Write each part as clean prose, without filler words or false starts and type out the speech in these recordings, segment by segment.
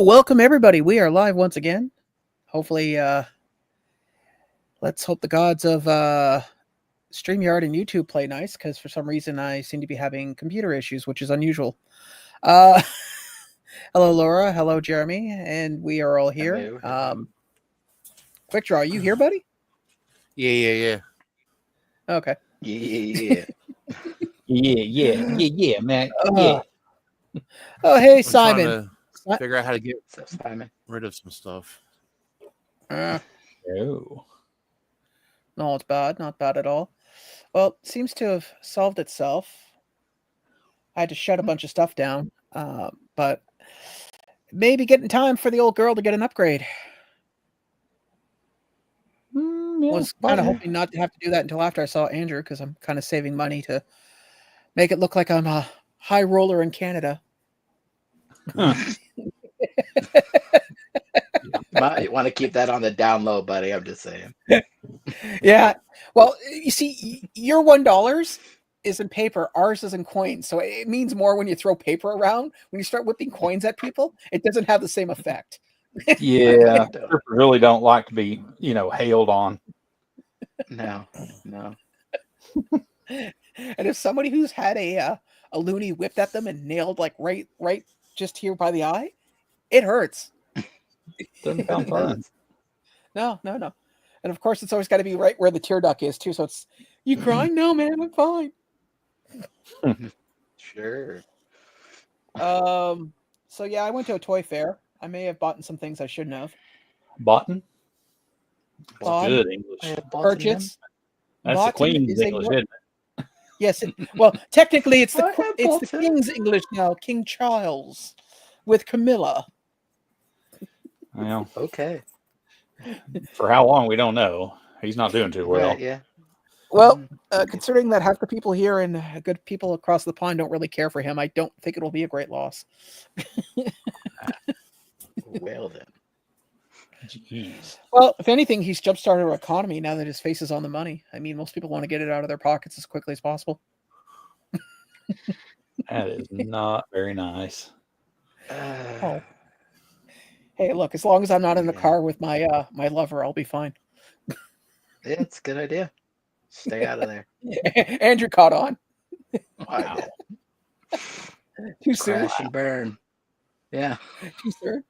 Well, welcome everybody. We are live once again. Hopefully, let's hope the gods of StreamYard and YouTube play nice, because for some reason I seem to be having computer issues, which is unusual. Hello, Laura. Hello, Jeremy. And we are all here. Hello. Quickdraw, are you here, buddy? Yeah. Okay. Yeah. Yeah, man. Oh, hey, I'm Simon. trying to figure out how to get Simon. rid of some stuff. Oh. No, it's bad. Not bad at all. Well, it seems to have solved itself. I had to shut a bunch of stuff down, but maybe getting time for the old girl to get an upgrade. Was kind of hoping not to have to do that until after I saw Andrew, because I'm kind of saving money to make it look like I'm a high roller in Canada. Might want to keep that on the down low, buddy. I'm just saying. Yeah. Well, you see, your $1 is in paper. Ours is in coins. So it means more when you throw paper around. When you start whipping coins at people, it doesn't have the same effect. Yeah, I really don't like to be, hailed on. No. And if somebody who's had a loony whipped at them and nailed like right just here by the eye, it hurts. Doesn't sound fun. No. And of course, it's always got to be right where the tear duct is too. So it's, you crying? No, man, I'm fine. Sure. So yeah, I went to a toy fair. I may have bought some things I shouldn't have. Botten? Bought. Good English. Purchase. That's the Queen's English, isn't it? Yes. Well, technically, it's the King's English now. King Charles with Camilla. Well, Okay. for how long, we don't know. He's not doing too well. Right, yeah. Well, considering that half the people here and good people across the pond don't really care for him, I don't think it will be a great loss. Well then. Jeez. Well, if anything, he's jump-started our economy now that his face is on the money. I mean, most people want to get it out of their pockets as quickly as possible. That is not very nice. Oh. Hey, look, as long as I'm not in the car with my my lover, I'll be fine. Yeah, it's a good idea. Stay out of there. Andrew caught on. Wow. Too soon. Crash and burn. Yeah. Too soon.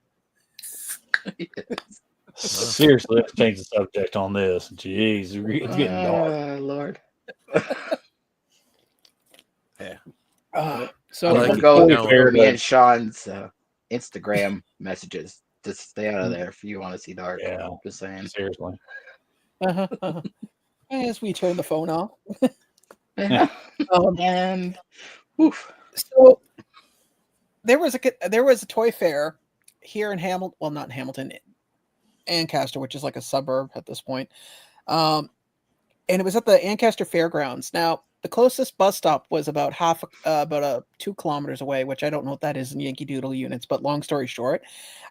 Yes. Seriously, let's change the subject on this. Jeez, it's getting dark. Lord. Yeah. So We'll go with me and Sean's Instagram messages. Just stay out of there if you want to see dark. Yeah. Just saying. Seriously. as we turn the phone off. Yeah. And oof. So there was a toy fair here in Hamilton. Well, not in Hamilton, Ancaster, which is like a suburb at this point. And it was at the Ancaster Fairgrounds. Now, the closest bus stop was about 2 kilometers away, which I don't know what that is in Yankee Doodle units, but long story short,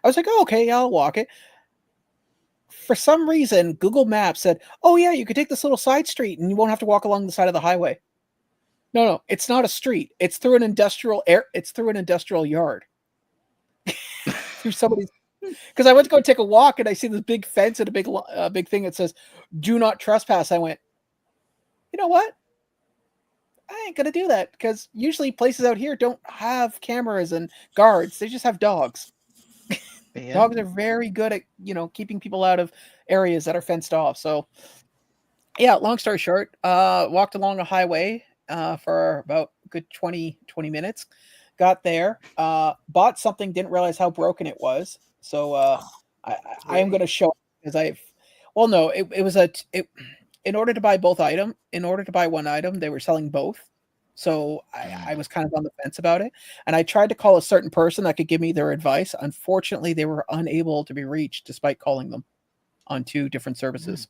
I was like, oh, okay, yeah, I'll walk it. For some reason, Google Maps said, oh yeah, you could take this little side street and you won't have to walk along the side of the highway. No, it's not a street. It's through an industrial yard. Through somebody's, because I went to go take a walk and I see this big fence and a big thing that says, do not trespass. I went, you know what? I ain't gonna do that, because usually places out here don't have cameras and guards. They just have dogs. Yeah. Dogs are very good at, keeping people out of areas that are fenced off. So yeah, long story short, walked along a highway for about a good 20 minutes. Got there, bought something, didn't realize how broken it was. So I am going to show, because in order to buy one item, they were selling both. So I was kind of on the fence about it. And I tried to call a certain person that could give me their advice. Unfortunately, they were unable to be reached despite calling them on 2 different services.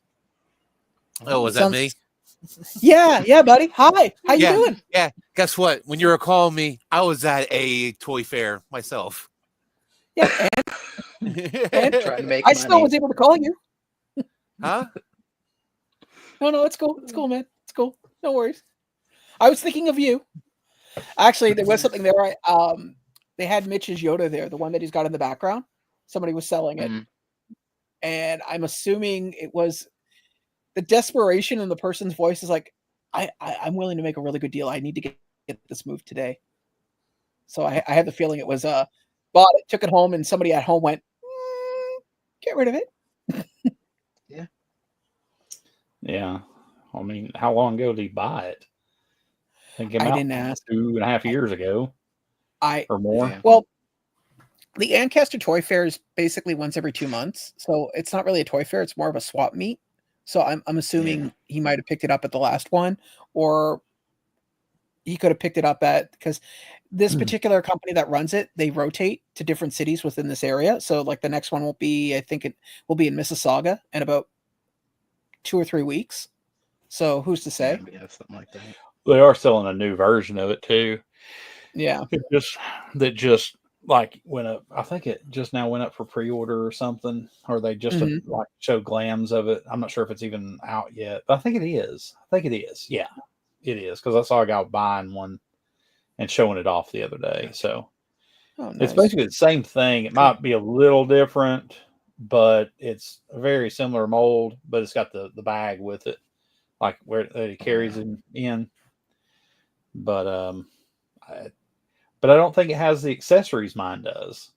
Oh, was that me? Yeah, buddy. Hi. How you doing? Yeah. Guess what? When you were calling me, I was at a toy fair myself. Yeah, and Trying to make I money. still was able to call you. Huh? No, it's cool. It's cool, man. It's cool. No worries. I was thinking of you. Actually, there was something there. They had Mitch's Yoda there, the one that he's got in the background. somebody was selling it, Mhm. and I'm assuming it was the desperation in the person's voice is like, I'm willing to make a really good deal. I need to get this moved today. So I have the feeling it was bought it, took it home, and somebody at home went, get rid of it. Yeah. I mean, how long ago did he buy it? I think it came I out didn't ask. 2.5 years ago or more. Yeah. Well, the Ancaster Toy Fair is basically once every 2 months, so it's not really a toy fair, it's more of a swap meet. So I'm assuming he might have picked it up at the last one, or he could have picked it up at, because this particular company that runs it, they rotate to different cities within this area. So like the next one will be, I think it will be in Mississauga in about 2 or 3 weeks. So who's to say? Yeah, something like that. They are selling a new version of it too. Yeah. That just like went up. I think it just now went up for pre-order or something, or they just like showed glams of it. I'm not sure if it's even out yet, but I think it is. Yeah, it is, because I saw a guy buying one and showing it off the other day. So it's basically the same thing. It might be a little different, but it's a very similar mold. But it's got the bag with it, like where he carries it in. But I don't think it has the accessories mine does,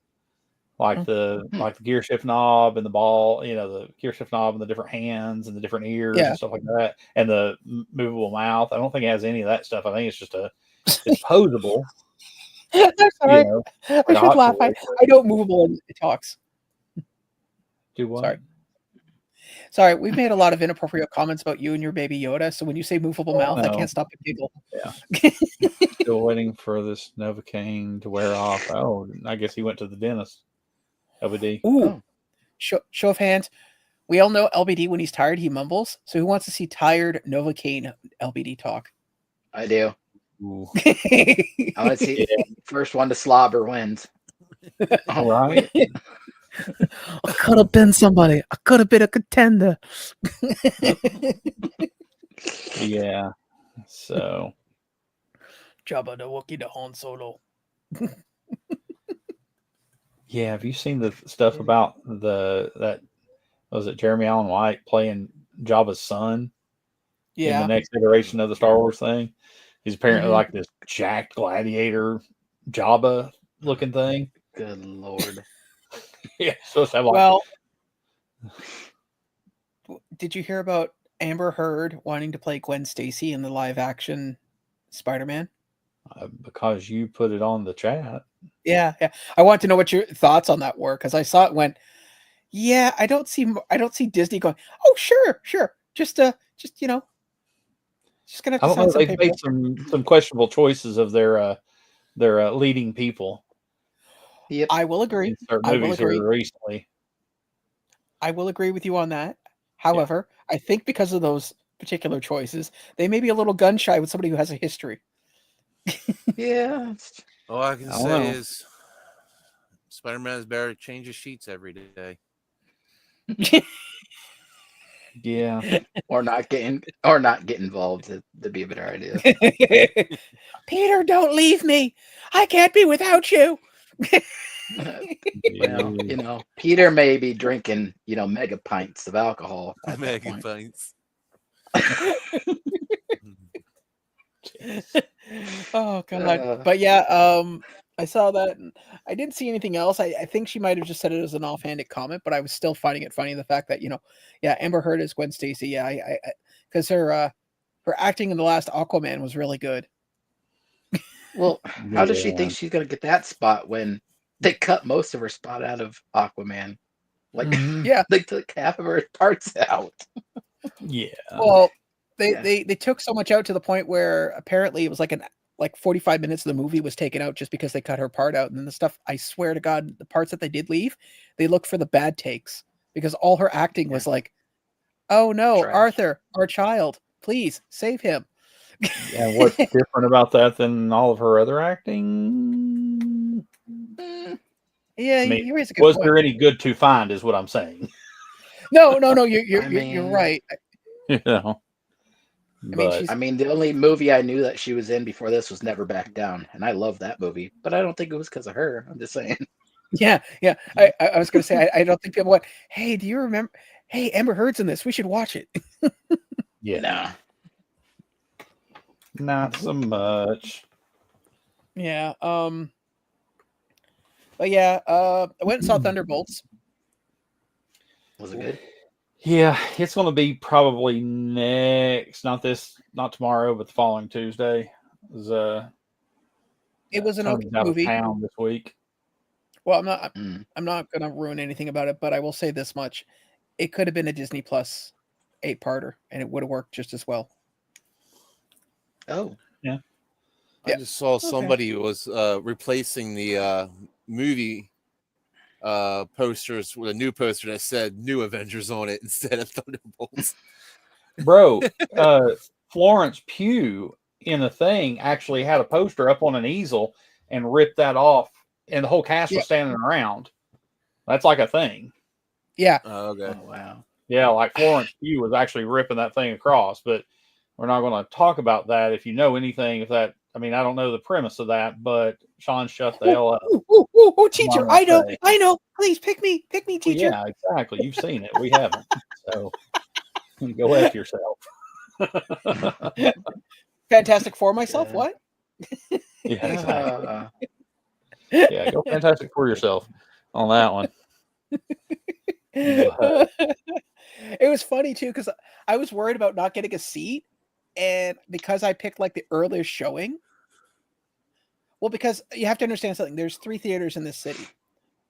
like the gear shift knob and the ball. The gear shift knob and the different hands and the different ears and stuff like that, and the movable mouth. I don't think it has any of that stuff. I think it's just it's posable. I'm sorry. I should laugh. I don't movable and it talks. Do what? Sorry, we've made a lot of inappropriate comments about you and your baby Yoda. So when you say movable mouth, I can't stop to giggle. Yeah. Still waiting for this Novocaine to wear off. Oh, I guess he went to the dentist. LBD. Ooh. Show of hands. We all know LBD, when he's tired, he mumbles. So who wants to see tired Novocaine LBD talk? I do. I want to see first one to slobber wins. All right. I could have been somebody. I could have been a contender. Yeah. So. Jabba the Wookiee, the Han Solo. Yeah. Have you seen the stuff about that? Was it Jeremy Allen White playing Jabba's son? Yeah. In the next iteration of the Star Wars thing, he's apparently like this jacked gladiator Jabba looking thing. Good Lord. Yeah. So it's like, well, did you hear about Amber Heard wanting to play Gwen Stacy in the live action Spider-Man? Because you put it on the chat. Yeah. I want to know what your thoughts on that were, because I saw it went. Yeah, I don't see Disney going, oh sure, just gonna have to sign some they've made some questionable choices of their leading people. Yep. I will agree. Recently. I will agree with you on that. However, I think because of those particular choices, they may be a little gun shy with somebody who has a history. Yeah. All I can say is Spider-Man is better to change his sheets every day. Yeah. or not get involved to be a better idea. Peter, don't leave me. I can't be without you. Well, Peter may be drinking, mega pints of alcohol. Mega pints. Oh god. But yeah, I saw that and I didn't see anything else. I think she might have just said it as an offhanded comment, but I was still finding it funny, the fact that, Amber Heard is Gwen Stacy. Yeah, I because her acting in the last Aquaman was really good. Well, how does she think she's gonna get that spot when they cut most of her spot out of Aquaman? Like, they took half of her parts out. Yeah. Well, they took so much out to the point where apparently it was like 45 minutes of the movie was taken out just because they cut her part out. And then the stuff, I swear to God, the parts that they did leave, they looked for the bad takes, because all her acting was like, oh no, trash. Arthur, our child, please save him. And what's different about that than all of her other acting? Yeah, you raise a good point. Was point. there any good to find, is what I'm saying. No, you're right. I mean, the only movie I knew that she was in before this was Never Back Down, and I love that movie, but I don't think it was because of her. I'm just saying. Yeah. I was gonna say I don't think people went, hey, do you remember? Hey, Amber Heard's in this. We should watch it. Yeah. No. Not so much. Yeah. But yeah, I went and saw Thunderbolts. Was it good? Yeah, it's going to be probably next, not tomorrow, but the following Tuesday. It was an okay Tony's out movie. of town this week. Well, I'm not gonna ruin anything about it, but I will say this much: it could have been a Disney Plus 8-parter, and it would have worked just as well. Oh, yeah. I just saw somebody who was replacing the movie posters with a new poster that said "New Avengers" on it instead of Thunderbolts. Bro, Florence Pugh in a thing actually had a poster up on an easel and ripped that off, and the whole cast was standing around. That's like a thing. Yeah. Oh, okay. Oh, wow. Yeah, like Florence Pugh was actually ripping that thing across, but we're not going to talk about that. If you know anything, I don't know the premise of that, but Sean, shut the hell up. Oh, teacher, I know. Please pick me, teacher. Well, yeah, exactly. You've seen it. We haven't. So go F yourself. Fantastic Four myself. Yeah. What? Yeah, exactly. Yeah, go Fantastic Four yourself on that one. It was funny too because I was worried about not getting a seat, and because I picked like the earliest showing. Well, because you have to understand something. There's 3 theaters in this city.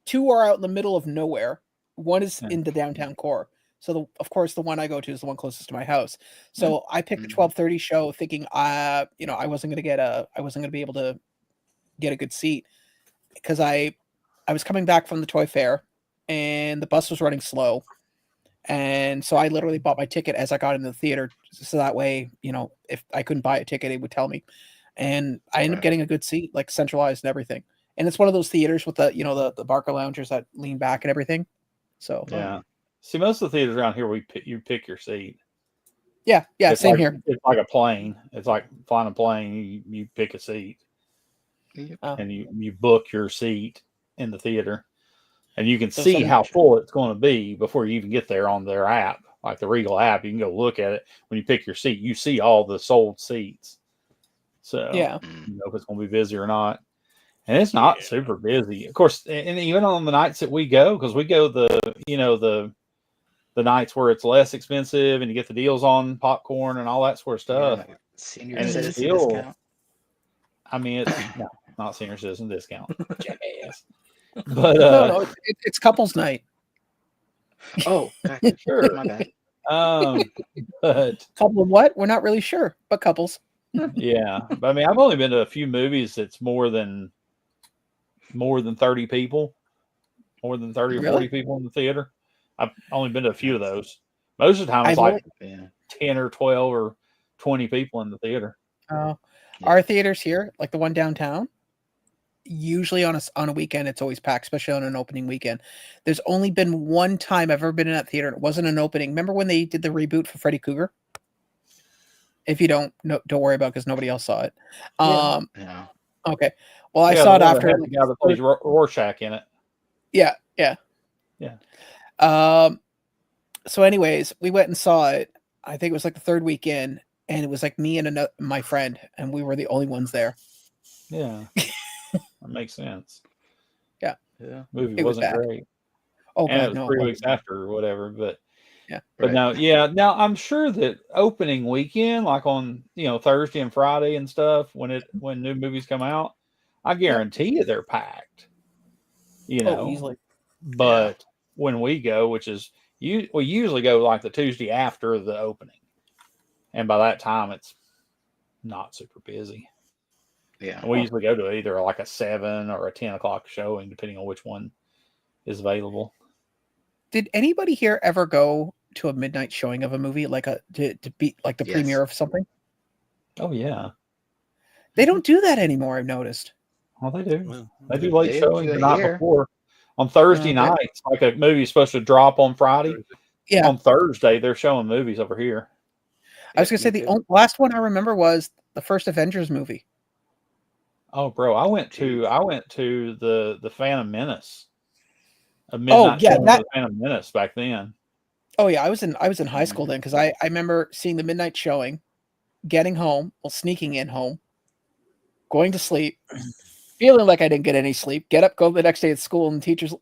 2 are out in the middle of nowhere. 1 is in the downtown core. So of course the one I go to is the one closest to my house. So I picked the 12:30 show, thinking I wasn't going to be able to get a good seat because I was coming back from the toy fair and the bus was running slow. And so I literally bought my ticket as I got into the theater. So that way, if I couldn't buy a ticket, it would tell me. And I ended up getting a good seat, like centralized and everything. And it's one of those theaters with the Barker loungers that lean back and everything. So yeah. See, most of the theaters around here, you pick your seat. Yeah, it's same like, here. It's like a plane. It's like flying a plane. You pick a seat, and you book your seat in the theater, and you can see how full it's going to be before you even get there on their app, like the Regal app. You can go look at it when you pick your seat. You see all the sold seats, so you know if it's going to be busy or not. And it's not super busy, of course. And even on the nights that we go, because we go the nights where it's less expensive and you get the deals on popcorn and all that sort of stuff. Yeah, senior and citizen it's still, discount. I mean, it's not senior citizen discount. Jackass. But no, it's couples night. Oh, gotcha. Sure. My bad. But couple of what? We're not really sure, but couples. Yeah, but I mean, I've only been to a few movies that's more than 30 people, more than 30 or 40 people in the theater. I've only been to a few of those. Most of the time, it's like 10 or 12 or 20 people in the theater. Our theaters here, like the one downtown, usually on a weekend, it's always packed, especially on an opening weekend. There's only been one time I've ever been in that theater, and it wasn't an opening. Remember when they did the reboot for Freddy Krueger? If you don't worry about it because nobody else saw it. Yeah. Okay. Well, I saw it after. The guy that plays Rorschach in it. Yeah. So anyways, we went and saw it. I think it was like the 3rd weekend, and it was like me and my friend, and we were the only ones there. Yeah. That makes sense. Yeah. Movie wasn't great. Oh, and God, it was 3 weeks after or whatever, but right. Now I'm sure that opening weekend, like on Thursday and Friday and stuff, when new movies come out, I guarantee you they're packed. Easily. But when we go, which is we usually go like the Tuesday after the opening, and by that time it's not super busy. Yeah, and we usually go to either like a 7 or a 10 o'clock showing, depending on which one is available. Did anybody here ever go to a midnight showing of a movie, like to be like the premiere of something? Oh yeah, they don't do that anymore. I've noticed. Well, they do. They do late showing the night before. On Thursday nights, like a movie's supposed to drop on Friday. Yeah. On Thursday, they're showing movies over here. I was gonna say the last one I remember was the first Avengers movie. Oh, bro, I went to the Phantom Menace a midnight yeah, showing of the Phantom Menace back then. Oh yeah, I was in high school then because I remember seeing the midnight showing, getting home, sneaking in home, going to sleep, feeling like I didn't get any sleep, get up, go the next day at school, and teachers.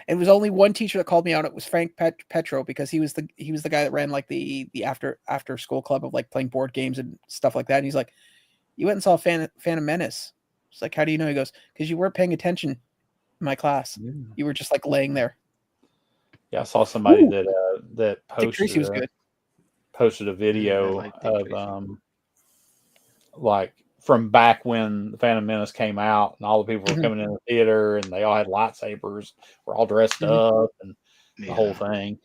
It was only one teacher that called me out. It was Frank Petro because he was the guy that ran like the after school club of like playing board games and stuff like that. And he's like, "You went and saw Phantom Menace." It's like, "How do you know?" He goes, "Because you weren't paying attention in my class. You were just like laying there." Yeah, I saw somebody that posted a video of like from back when the Phantom Menace came out and all the people were coming in the theater and they all had lightsabers, were all dressed up and the whole thing.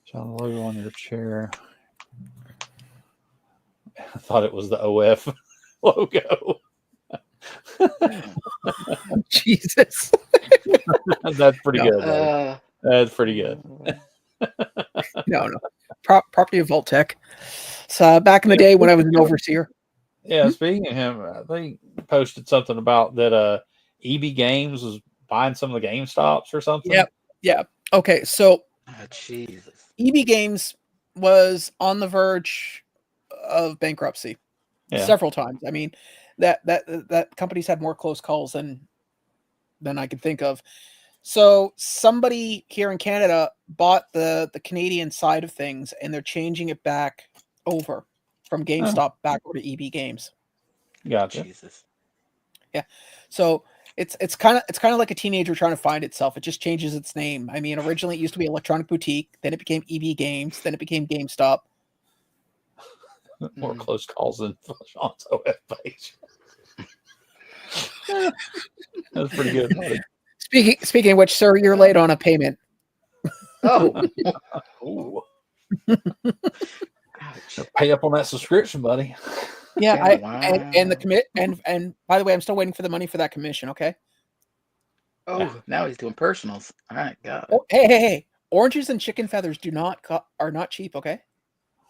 Show the logo on your chair. I thought it was the OF logo. Jesus. That's pretty good. That's pretty good. No. Property of Vault-Tec. So back in the day when I was an overseer. Yeah, speaking of him, I think he posted something about that EB Games was buying some of the GameStops or something. Yep. Yeah. Okay, so Jesus. EB Games was on the verge of bankruptcy several times. I mean, that company's had more close calls than I could think of. So somebody here in Canada bought the Canadian side of things, and they're changing it back over from GameStop back over to EB Games. Gotcha. Jesus. Yeah. So it's kind of like a teenager trying to find itself. It just changes its name. I mean, originally it used to be Electronic Boutique, then it became EB Games, then it became GameStop. More close calls than Sean's OF page. That's pretty good. Speaking of which, sir, you're late on a payment. Oh. Pay up on that subscription, buddy. Yeah, and the commit and by the way, I'm still waiting for the money for that commission. Okay. Oh, now he's doing personals. All right, got it. Oh, hey! Oranges and chicken feathers are not cheap. Okay,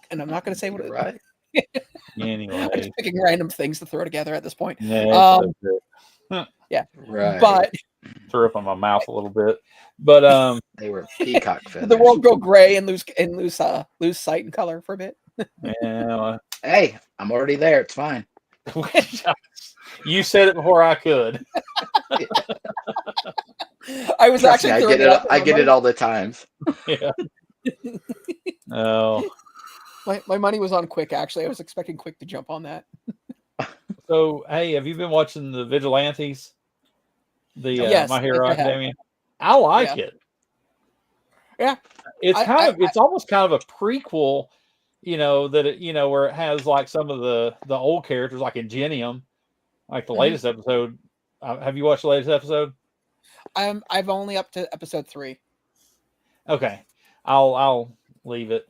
and I'm not going to say what it is. Right. Anyway, I'm just picking random things to throw together at this point. Yeah, right. But threw up on my mouth a little bit, but they were peacock feathers. The world go gray and lose sight and color for a bit. Yeah. Hey, I'm already there. It's fine. You said it before I could. I was Trust actually. Me, I get it all the times. Yeah. Oh. My money was on Quick. Actually, I was expecting Quick to jump on that. So, hey, have you been watching the Vigilantes? Yes, My Hero Academia. I like it. Yeah, it's almost kind of a prequel, where it has like some of the old characters, like Ingenium, like the latest episode. Have you watched the latest episode? I've only up to episode 3. Okay, I'll leave it.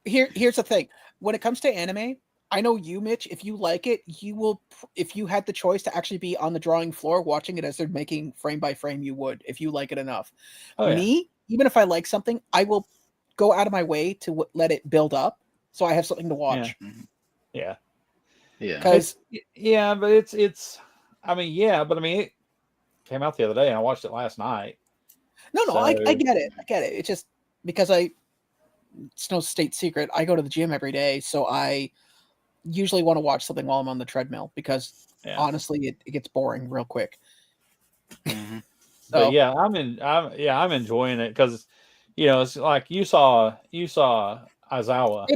Here's the thing. When it comes to anime, I know you, Mitch, if you like it, you will, if you had the choice to actually be on the drawing floor watching it as they're making frame by frame, you would, if you like it enough. Me, even if I like something, I will go out of my way to let it build up so I have something to watch. Yeah. Because but it came out the other day and I watched it last night. I get it. It's just because it's no state secret. I go to the gym every day, so I usually want to watch something while I'm on the treadmill because honestly, it gets boring real quick. Mm-hmm. So, but I'm enjoying it because it's like you saw Aizawa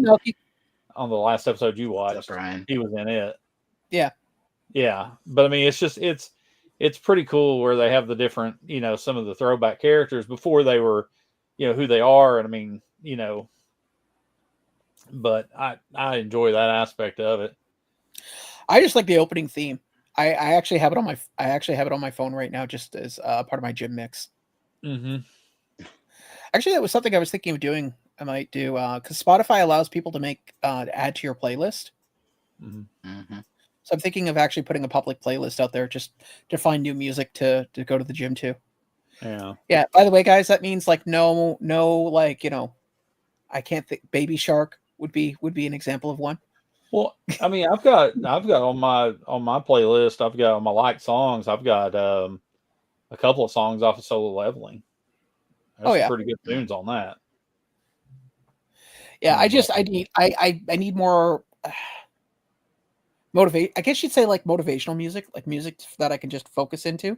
on the last episode you watched. Brian? He was in it. Yeah. But I mean, it's just it's pretty cool where they have the different some of the throwback characters before they were who they are, and I mean but I enjoy that aspect of it. I just like the opening theme. I actually have it on my phone right now, just as part of my gym mix. Mm-hmm. Actually, that was something I was thinking of doing. I might do because Spotify allows people to make add to your playlist. Mm-hmm. So I'm thinking of actually putting a public playlist out there just to find new music to go to the gym to. Yeah. By the way, guys, that means like no, like I can't think. Baby Shark would be an example of one. Well, I mean, I've got on my playlist, I've got on my liked songs, I've got a couple of songs off of Solo Leveling. There's some pretty good tunes on that. Yeah, I need more motivate. I guess you'd say like motivational music, like music that I can just focus into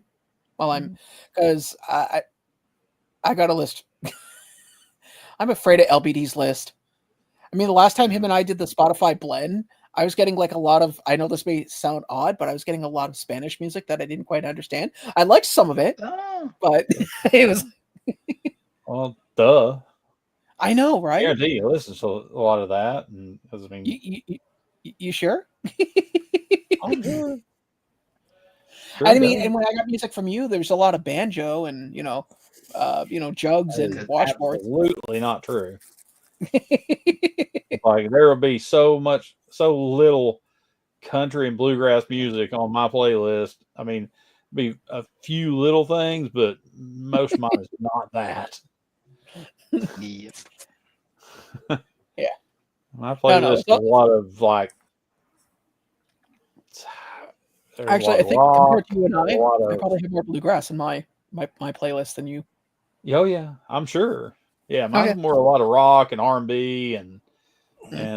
while I'm, because I got a list. I'm afraid of LBD's list. I mean, the last time him and I did the Spotify blend, I was getting like a lot of, I know this may sound odd, but I was getting a lot of Spanish music that I didn't quite understand. I liked some of it, but it was. Well, duh. I know, right? I guarantee you listen to a lot of that. And, I mean, you sure? I'm sure. I mean, and when I got music from you, there's a lot of banjo and jugs and washboards. Absolutely not true. Like there will be so little country and bluegrass music on my playlist. I mean, be a few little things, but most of mine is not that. Yep. Yeah. My playlist is a lot of like. Actually, I think compared to you and I probably have more bluegrass in my playlist than you. Oh yeah, I'm sure. Yeah, mine's more a lot of rock and R&B and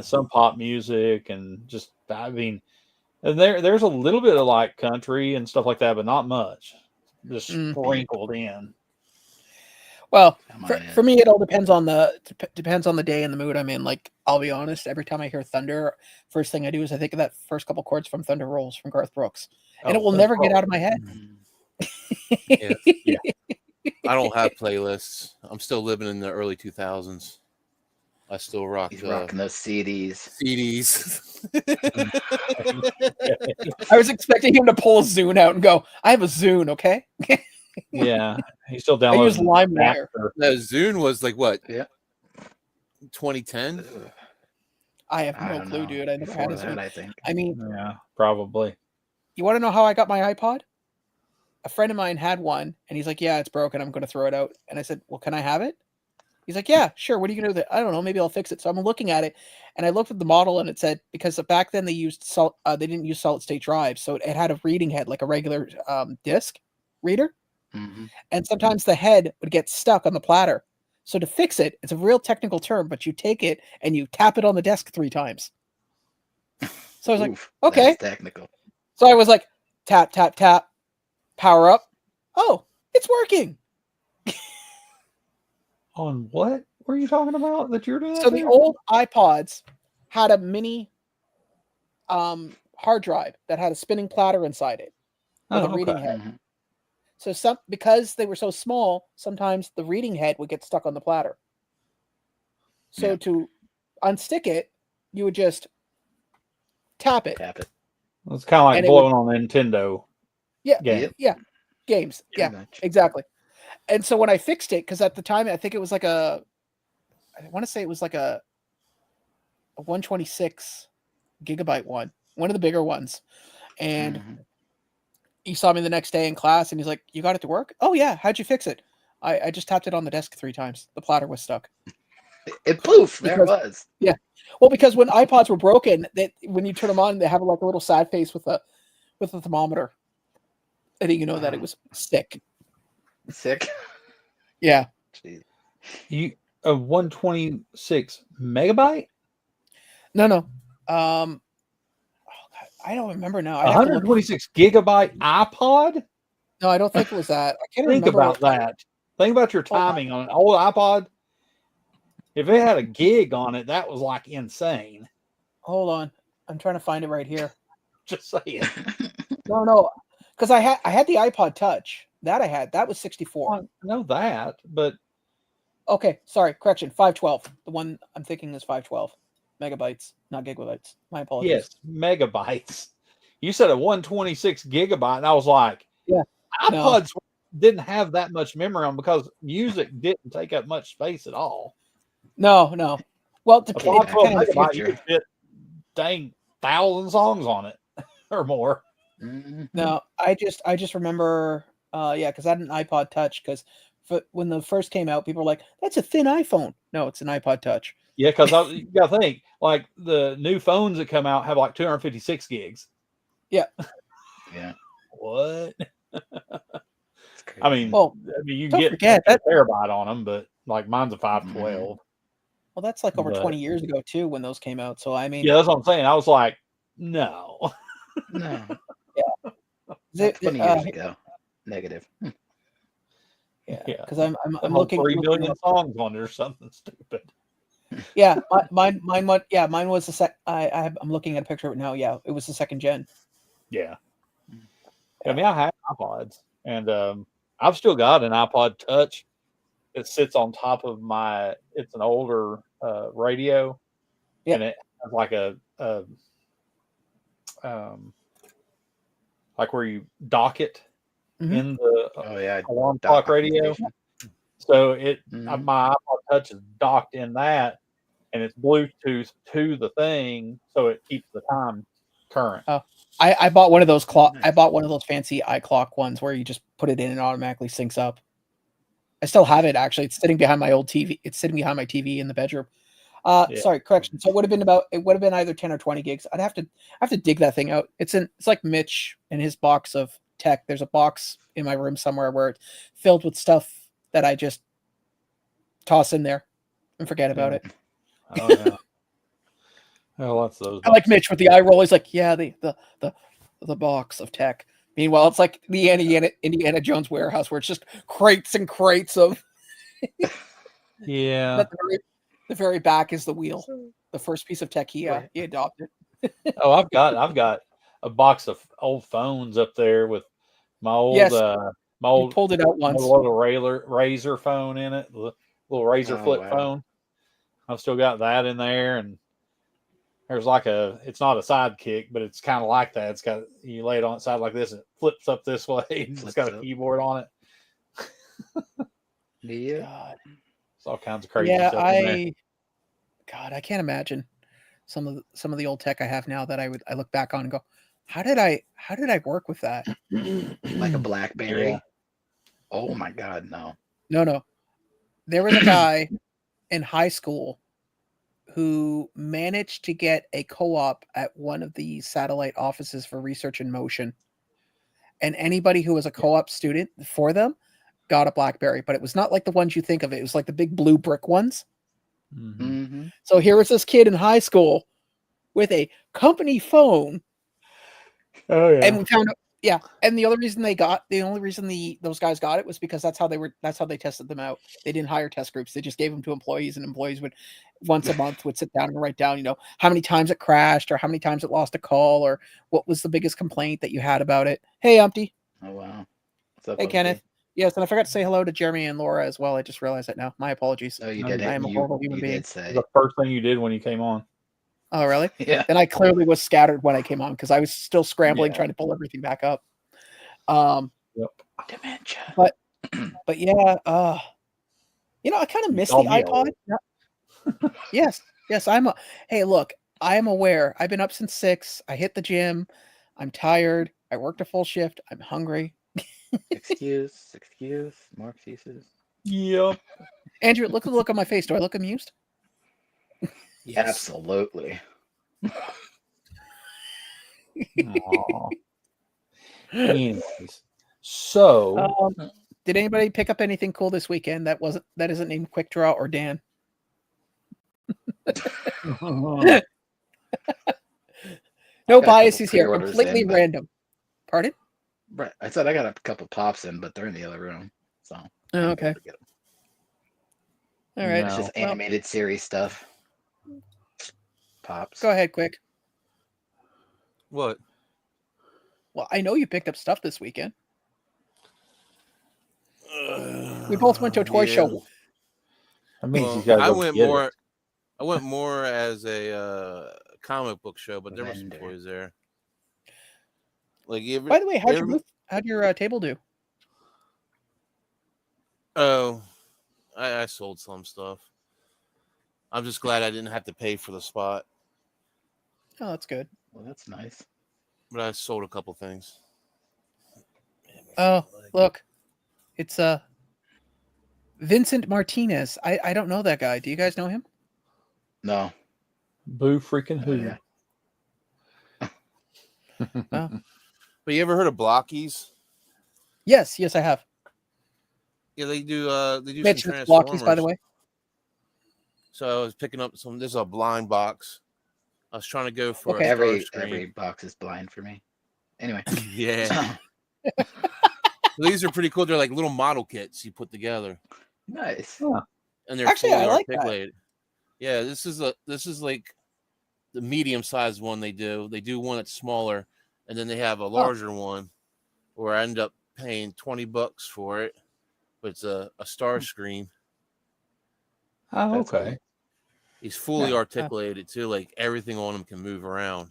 some pop music and just I mean, and there's a little bit of like country and stuff like that, but not much. Just sprinkled in. Well, for me, it all depends on the day and the mood I'm in. Like, I'll be honest, every time I hear thunder, first thing I do is I think of that first couple chords from Thunder Rolls from Garth Brooks, and it will never get out of my head. Yeah. I don't have playlists. I'm still living in the early 2000s. I still rock. He's rocking those CDs. I was expecting him to pull a Zune out and go, "I have a Zune, okay?" Yeah, he's still downloading. I use LimeWire. That Zune was like what? Yeah, 2010. I have no clue, dude. I never had a Zune. I think. I mean, yeah, probably. You want to know how I got my iPod? A friend of mine had one, and he's like, "Yeah, it's broken. I'm going to throw it out." And I said, "Well, can I have it?" He's like, "Yeah, sure. What are you going to do with it?" "I don't know. Maybe I'll fix it." So I'm looking at it, and I looked at the model, and it said, because back then they didn't use solid state drives, so it had a reading head like a regular disc reader, and sometimes the head would get stuck on the platter. So to fix it, it's a real technical term, but you take it and you tap it on the desk 3 times. So I was like, "Okay, that's technical." So I was like, tap, tap, tap, power up. Oh, it's working. On what were you talking about that you're doing? So the old iPods had a mini hard drive that had a spinning platter inside it with a reading head. So because they were so small, sometimes the reading head would get stuck on the platter. So to unstick it, you would just tap it. It's kind of like blowing on a Nintendo. Yeah, games. Yeah, exactly. And so when I fixed it, because at the time I think it was like I want to say it was like a 126 gigabyte one of the bigger ones, and he saw me the next day in class, and he's like, "You got it to work?" "Oh yeah, how'd you fix it?" I just tapped it on the desk 3 times. The platter was stuck. It poof, there it was. Yeah. Well, because when iPods were broken, when you turn them on, they have like a little sad face with a thermometer. I think you know that it was sick. Yeah. Jeez. A 126 megabyte? No. I don't remember now. 126 gigabyte iPod? No, I don't think it was that. I can't think about that. Think about your timing on an old iPod. If it had a gig on it, that was like insane. Hold on. I'm trying to find it right here. Just saying. No. Because I had the iPod Touch. That was 64. I know that, but okay, sorry, correction. 512. The one I'm thinking is 512 megabytes, not gigabytes. My apologies. Yes, megabytes. You said a 126 gigabyte, and I was like, yeah, iPods didn't have that much memory on because music didn't take up much space at all. No. Well, you could fit dang 1,000 songs on it or more. No, I just remember, because I had an iPod Touch. Because when the first came out, people were like, "That's a thin iPhone." No, it's an iPod Touch. Yeah, because you got to think like the new phones that come out have like 256 gigs. Yeah. Yeah. What? It's I mean, well, you can don't get forget a that. terabyte on them, but like mine's a 512. Well, that's like over But- 20 years ago too when those came out. So I mean, Yeah, that's what I'm saying. I was like, no. No. Yeah. Not 20 years ago. Negative. Yeah, Yeah. because I'm Some looking 3 looking million up- songs on it or something stupid. Yeah, mine was the sec. I'm looking at a picture of it now. Yeah, it was the second gen. Yeah. I mean, I have iPods, and I've still got an iPod Touch that sits on top of my. It's an older radio, Yeah. and it has like a like where you dock it in the alarm clock radio. So it my iPod Touch is docked in that, and it's Bluetooth to the thing, so it keeps the time current. Oh, I bought one of those Nice. I bought one of those fancy iClock ones where you just put it in and it automatically syncs up. I still have it actually. It's sitting behind my old TV. It's sitting behind my TV in the bedroom. Sorry, correction. So it would have been either 10 or 20 gigs. I have to dig that thing out. It's like Mitch and his box of tech. There's a box in my room somewhere where it's filled with stuff that I just toss in there and forget about it. Oh yeah. Oh, lots of those. I like Mitch with the eye roll. He's like, yeah, the box of tech. Meanwhile, it's like the Indiana Jones warehouse where it's just crates and crates of. Yeah. But the very back is the wheel. The first piece of tech he adopted. Oh, I've got a box of old phones up there with my old my old pulled it out once. Little razor phone in it, little razor flip phone. I've still got that in there, and there's like it's not a sidekick, but it's kind of like that. It's got, you lay it on its side like this, and it flips up this way, and it's got a keyboard on it. Yeah. God. It's all kinds of crazy stuff in there. God, I can't imagine some of the old tech I have now that I look back on and go, how did I work with that? Like a BlackBerry. Yeah. Oh my God, no. No. There was a guy in high school who managed to get a co-op at one of the satellite offices for research in motion. And anybody who was a co-op student for them got a BlackBerry, but it was not like the ones you think of. It was like the big blue brick ones. Mm-hmm. So here was this kid in high school with a company phone. Oh yeah. And we found out, and the only reason those guys got it was because that's how they tested them out. They didn't hire test groups. They just gave them to employees, and employees would once a month would sit down and write down, how many times it crashed or how many times it lost a call or what was the biggest complaint that you had about it. Hey, Umpty. Oh wow. What's up, Hey, Umpty? Kenneth. Yes, and I forgot to say hello to Jeremy and Laura as well. I just realized that now. My apologies. Oh, you did it. I am a horrible human being. Did say. The first thing you did when you came on. Oh, really? Yeah. Then I clearly was scattered when I came on because I was still scrambling trying to pull everything back up. Yep. Dementia. But yeah, I kind of miss the iPod. Yes. Hey, look, I am aware. I've been up since 6. I hit the gym. I'm tired. I worked a full shift. I'm hungry. Excuse, more excuses. Yep. Andrew, look at the look on my face. Do I look amused? Yes. Absolutely. Anyways, so did anybody pick up anything cool this weekend that isn't named Quickdraw or Dan? No biases here. Completely random. Pardon? Right. I said I got a couple pops in, but they're in the other room. So. Oh, okay. All right. It's just animated series stuff. Pops. Go ahead, quick. What? Well, I know you picked up stuff this weekend. We both went to a toy show. That means I went more as a comic book show, but there were some toys there. By the way, how'd your table do? Oh, I sold some stuff. I'm just glad I didn't have to pay for the spot. Oh, that's good. Well, that's nice. But I sold a couple things. Oh, look. It's Vincent Martinez. I don't know that guy. Do you guys know him? No. Boo freaking who? Yeah. Oh. But you ever heard of Blockies? Yes, I have. Yeah, they do. They do Mitch, some it's Transformers. walkies, by the way. So I was picking up some. This is a blind box. I was trying to go for Okay. a star Every screen. box is blind for me. Anyway. Yeah. These are pretty cool. They're like little model kits you put together. Nice. Huh. And they're Actually, fully I like that. articulated. Yeah, this is like the medium-sized one they do. They do one that's smaller, and then they have a larger one where I end up paying $20 for it. But it's a star screen. Oh, That's okay. cool. He's fully Yeah. articulated too. Like everything on him can move around.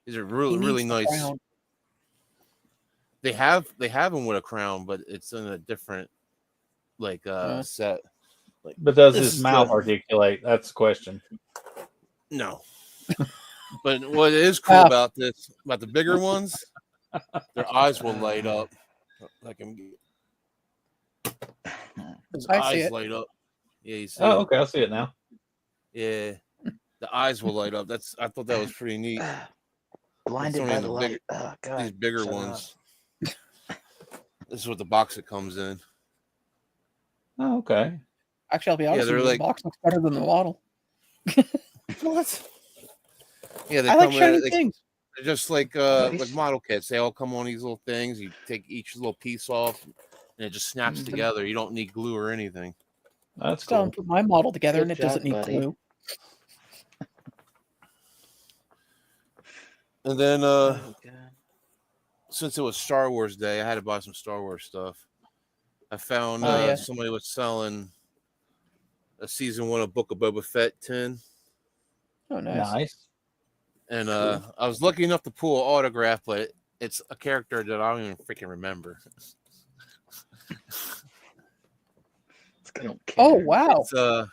These are He really needs really the nice. crown. They have him with a crown, but it's in a different set. Like, But does this his is mouth the- articulate? That's the question. No. But what is cool about the bigger ones, their eyes will light up. Like his I see eyes it. light up. Yeah, you see Oh, it? okay. I see it now. Yeah. The eyes will light up. I thought that was pretty neat. Blinded only by in the the light. bigger- Oh god. These bigger shut ones. This is what the box it comes in. Oh, okay. Actually, I'll be honest they're with you, like- the box looks better than the model. What? Yeah, they I come like with shiny they, things. they're just like Nice. model kits. They all come on these little things. You take each little piece off, and it just snaps together. You don't need glue or anything. That's Still, cool. put my model together, Good and it doesn't job, need buddy. glue. And then Oh, god. since it was Star Wars Day, I had to buy some Star Wars stuff. I found Yeah. somebody was selling a season 1 of Book of Boba Fett tin. Oh, nice. Nice. And I was lucky enough to pull an autograph, but it's a character that I don't even freaking remember. I don't care. Oh, wow. It's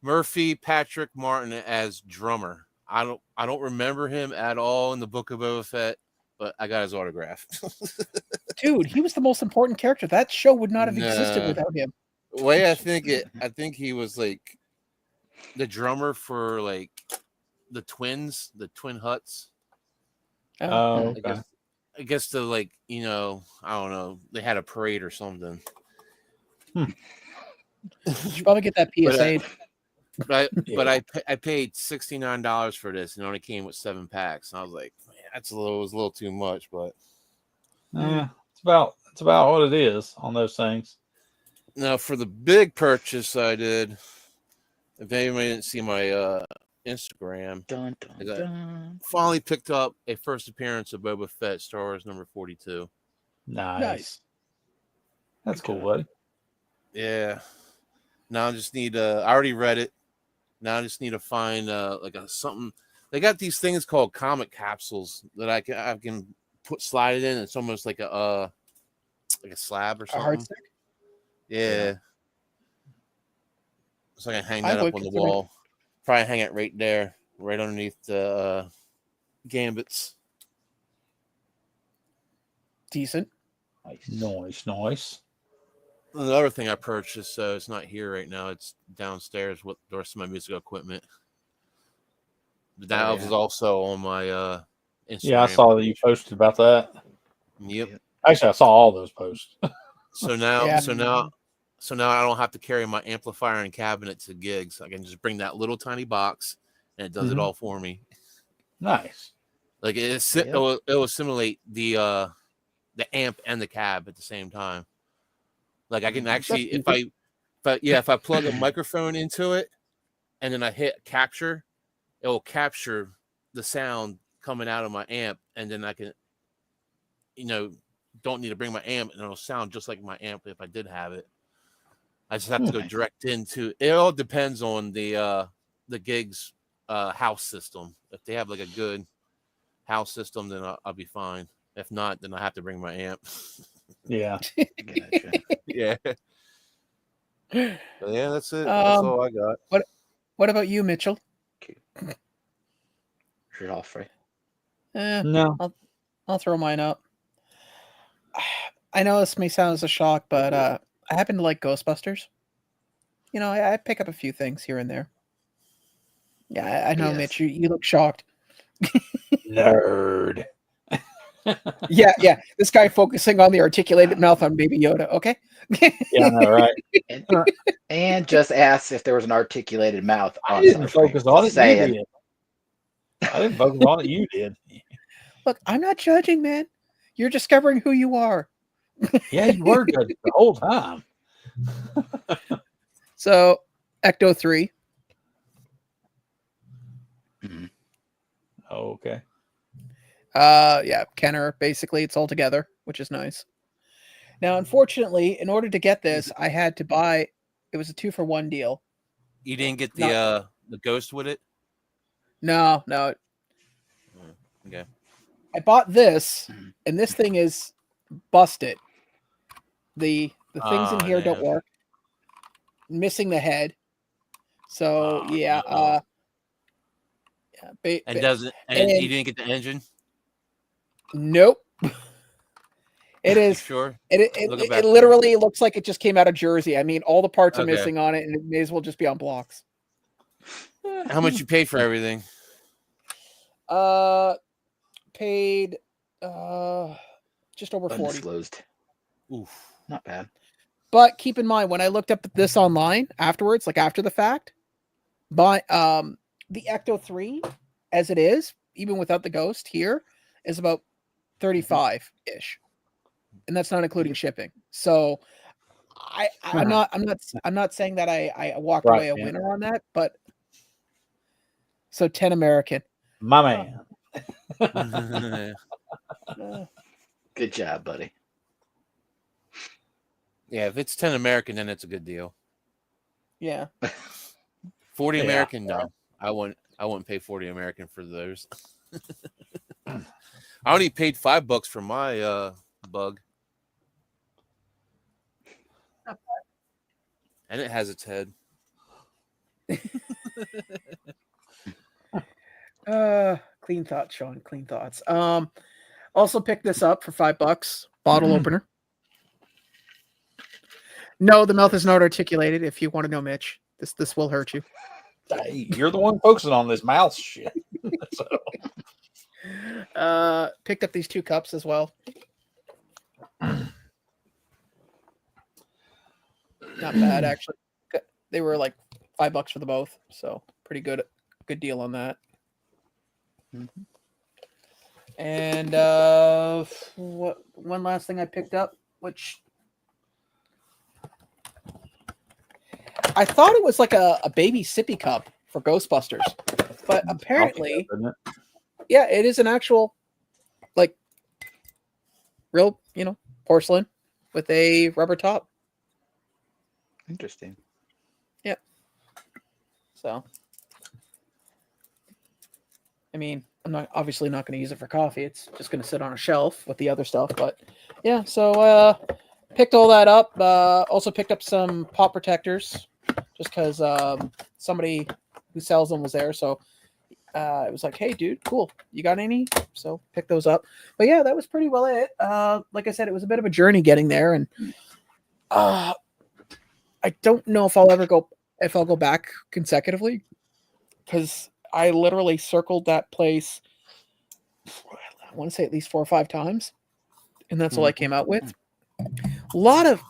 Murphy Patrick Martin as drummer. I don't remember him at all in the Book of Boba Fett, but I got his autograph. Dude, he was the most important character. That show would not have existed Nah. without him. The way I think he was like the drummer for like the Twin Huts. Oh, okay. I guess the I don't know, they had a parade or something. You should probably get that PSA. But I paid $69 for this, and it only came with 7 packs. And I was like, man, it was a little too much, but it's about what it is on those things. now for the big purchase I did, if anybody didn't see my Instagram, Dun, dun, I got- dun. finally picked up a first appearance of Boba Fett, Star Wars number 42. Nice. That's cool, buddy. Yeah. Now I just need I already read it. Now I just need to find something. They got these things called comic capsules that I can slide it in. It's almost like a slab or A hard something. stick? Yeah. So I can hang I that up would on the consider- wall. Probably hang it right there, right underneath the gambits. Decent. Nice. Another thing I purchased, so it's not here right now. It's downstairs with the rest of my musical equipment. But that was also on my Instagram. Yeah, I saw that you posted about that. Yep. Actually, I saw all those posts. So now, Yeah. so now I don't have to carry my amplifier and cabinet to gigs. I can just bring that little tiny box, and it does it all for me. Nice. Like it will simulate the amp and the cab at the same time. Like I can actually, if I plug a microphone into it, and then I hit capture, it will capture the sound coming out of my amp, and then I can, don't need to bring my amp, and it'll sound just like my amp if I did have it. I just have to go direct into. It all depends on the gig's house system. If they have like a good house system, then I'll be fine. If not, then I have to bring my amp. Yeah. Gotcha. Yeah. But yeah, that's it. That's all I got. What about you, Mitchell? You're all free. No. I'll throw mine up. I know this may sound as a shock, but I happen to like Ghostbusters. I pick up a few things here and there. Yeah, I know, Yes. Mitch. You look shocked. Nerd. Yeah. This guy focusing on the articulated mouth on Baby Yoda. Okay. Yeah, I know, right? And just asked if there was an articulated mouth I on didn't Starscream. focus on it. Saying. You did. I didn't focus on it. You did. Look, I'm not judging, man. You're discovering who you are. Yeah, you were good the whole time. So, Ecto 3. Mhm. Oh, okay. Yeah, Kenner, basically, it's all together, which is nice. Now, unfortunately, in order to get this, I had to buy, it was a 2-for-1 deal. You didn't get the ghost with it? No. Okay. I bought this, and this thing is busted. The things in here don't work. Missing the head. So yeah, no. and you didn't get the engine? Nope. It is sure. It literally looks like it just came out of Jersey. I mean, all the parts are missing on it, and it may as well just be on blocks. How much you paid for everything? Paid just over 40. Undisclosed. Oof. Not bad. But keep in mind, when I looked up this online afterwards, like after the fact, the Ecto 3 as it is, even without the ghost here, is about 35-ish. And that's not including shipping. So I'm not saying that I walked away a winner on that, but so 10 American. My man. Good job, buddy. Yeah, if it's 10 American, then it's a good deal. Yeah. 40 American, no. I wouldn't pay 40 American for those. I only paid $5 for my bug. And it has its head. Clean thoughts, Sean. Clean thoughts. Also picked this up for $5. Bottle opener. No, the mouth is not articulated. If you want to know, Mitch, this will hurt you. Hey, you're the one focusing on this mouse shit. So. Picked up these 2 cups as well. Not bad, actually. They were like $5 for the both, so pretty good deal on that. Mm-hmm. And one last thing I picked up, which I thought it was like a baby sippy cup for Ghostbusters, but apparently, yeah, it is an actual, like, real, porcelain with a rubber top. Interesting. Yeah. So, I mean, I'm obviously not going to use it for coffee. It's just going to sit on a shelf with the other stuff. But yeah, so picked all that up. Also picked up some pop protectors, just because somebody who sells them was there. So it was like, hey, dude, cool. You got any? So picked those up. But yeah, that was pretty well it. Like I said, it was a bit of a journey getting there, and I don't know if I'll go back consecutively, because I literally circled that place, I want to say at least 4 or 5 times, and that's all I came out with. A lot of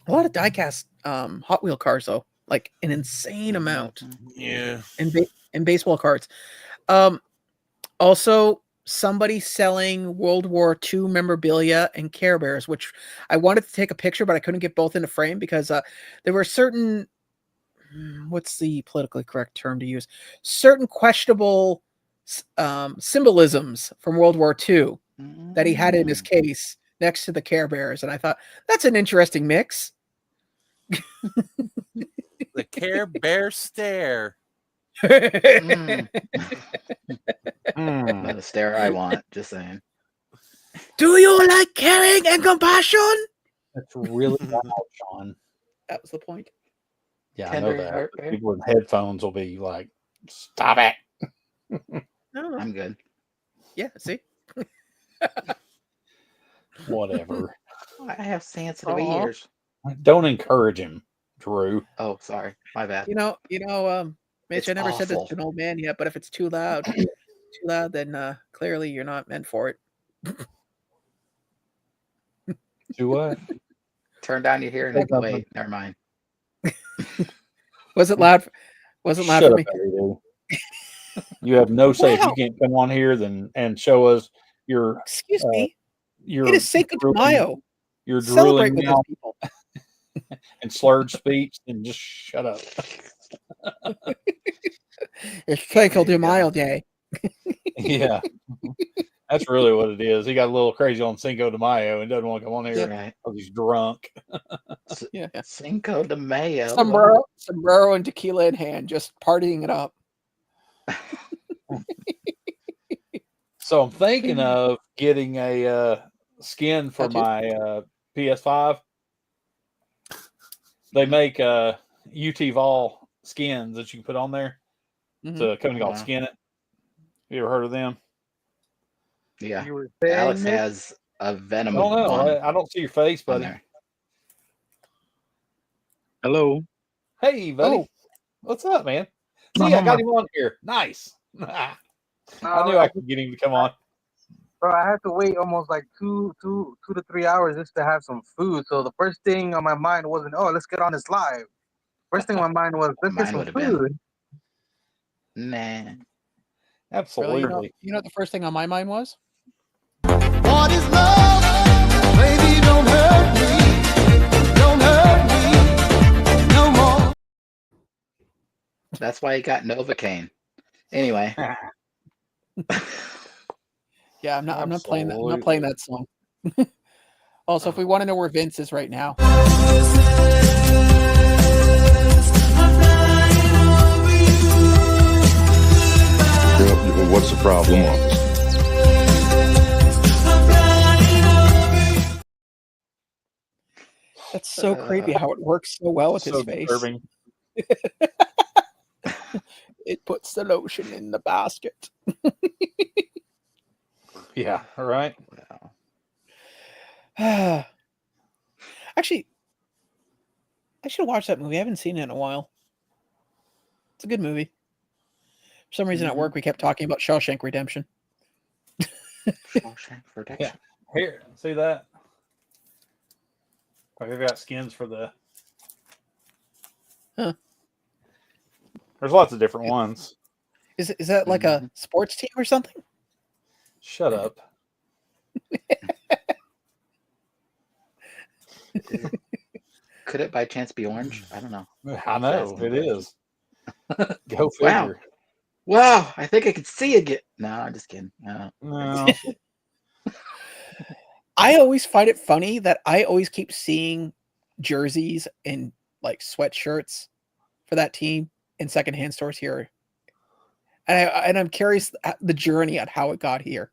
diecast Hot Wheel cars, though, like an insane amount. Yeah. And baseball cards. Also, somebody selling World War II memorabilia and Care Bears, which I wanted to take a picture, but I couldn't get both in a frame because there were certain, what's the politically correct term to use? Certain questionable symbolisms from World War II that he had in his case next to the Care Bears. And I thought, that's an interesting mix. The Care Bear stare. Not the stare I want, just saying. Do you like caring and compassion? That's really loud, Sean. That was the point. Yeah, I know that. People with headphones will be like, stop it. No. I'm good. Yeah, see? Whatever. I have sensitive ears. Don't encourage him, Drew. Oh, sorry. My bad. Mitch, I never said this to an old man yet, but if it's too loud, then clearly you're not meant for it. Do what? Turn down your hearing aid. Wait, never mind. Was it loud? Wasn't loud Shut for up, me. Eddie. You have no say. If Wow. you can't come on here and show us your Excuse me. your It is Cinco de Mayo. Your Celebrate drooling with mouth those people. and slurred speech, then just shut up. It's Cinco de Mayo day. Yeah. That's really what it is. He got a little crazy on Cinco de Mayo and doesn't want to come on here because he's drunk. Yeah. Cinco de Mayo. Sombrero and tequila in hand, just partying it up. So I'm thinking of getting a skin for my PS5. They make UT Vol skins that you can put on there. It's a company called Skin It. You ever heard of them? Yeah. Alex has a Venom. I don't see your face, buddy. Hello. Hey, buddy. Oh. What's up, man? See, I got him on here. Nice. I knew I could get him to come on. Bro, I had to wait almost like two to 3 hours just to have some food. So the first thing on my mind wasn't, oh, let's get on this live. First thing on my mind was, let's get some food. Nah. Absolutely. Really? You know what the first thing on my mind was? What is love? Baby, don't hurt me. Don't hurt me no more. That's why he got Novocaine. Anyway. Yeah, I'm not playing that. I'm not playing that song. Also, if we want to know where Vince is right now. What's the problem, officer? That's so creepy how it works so well with his face. It puts the lotion in the basket. Yeah, all right. Actually, I should watch that movie. I haven't seen it in a while. It's a good movie. For some reason at work, we kept talking about Shawshank Redemption. Shawshank Redemption. Yeah. Here, see that? I've got skins for the... Huh. There's lots of different ones. Is that like a sports team or something? Shut up. Could it by chance be orange? I don't know. I know, it is. Go figure. Wow, I think I could see it. No, I'm just kidding. No. I always find it funny that I always keep seeing jerseys and like sweatshirts for that team in secondhand stores here, and I'm curious the journey on how it got here.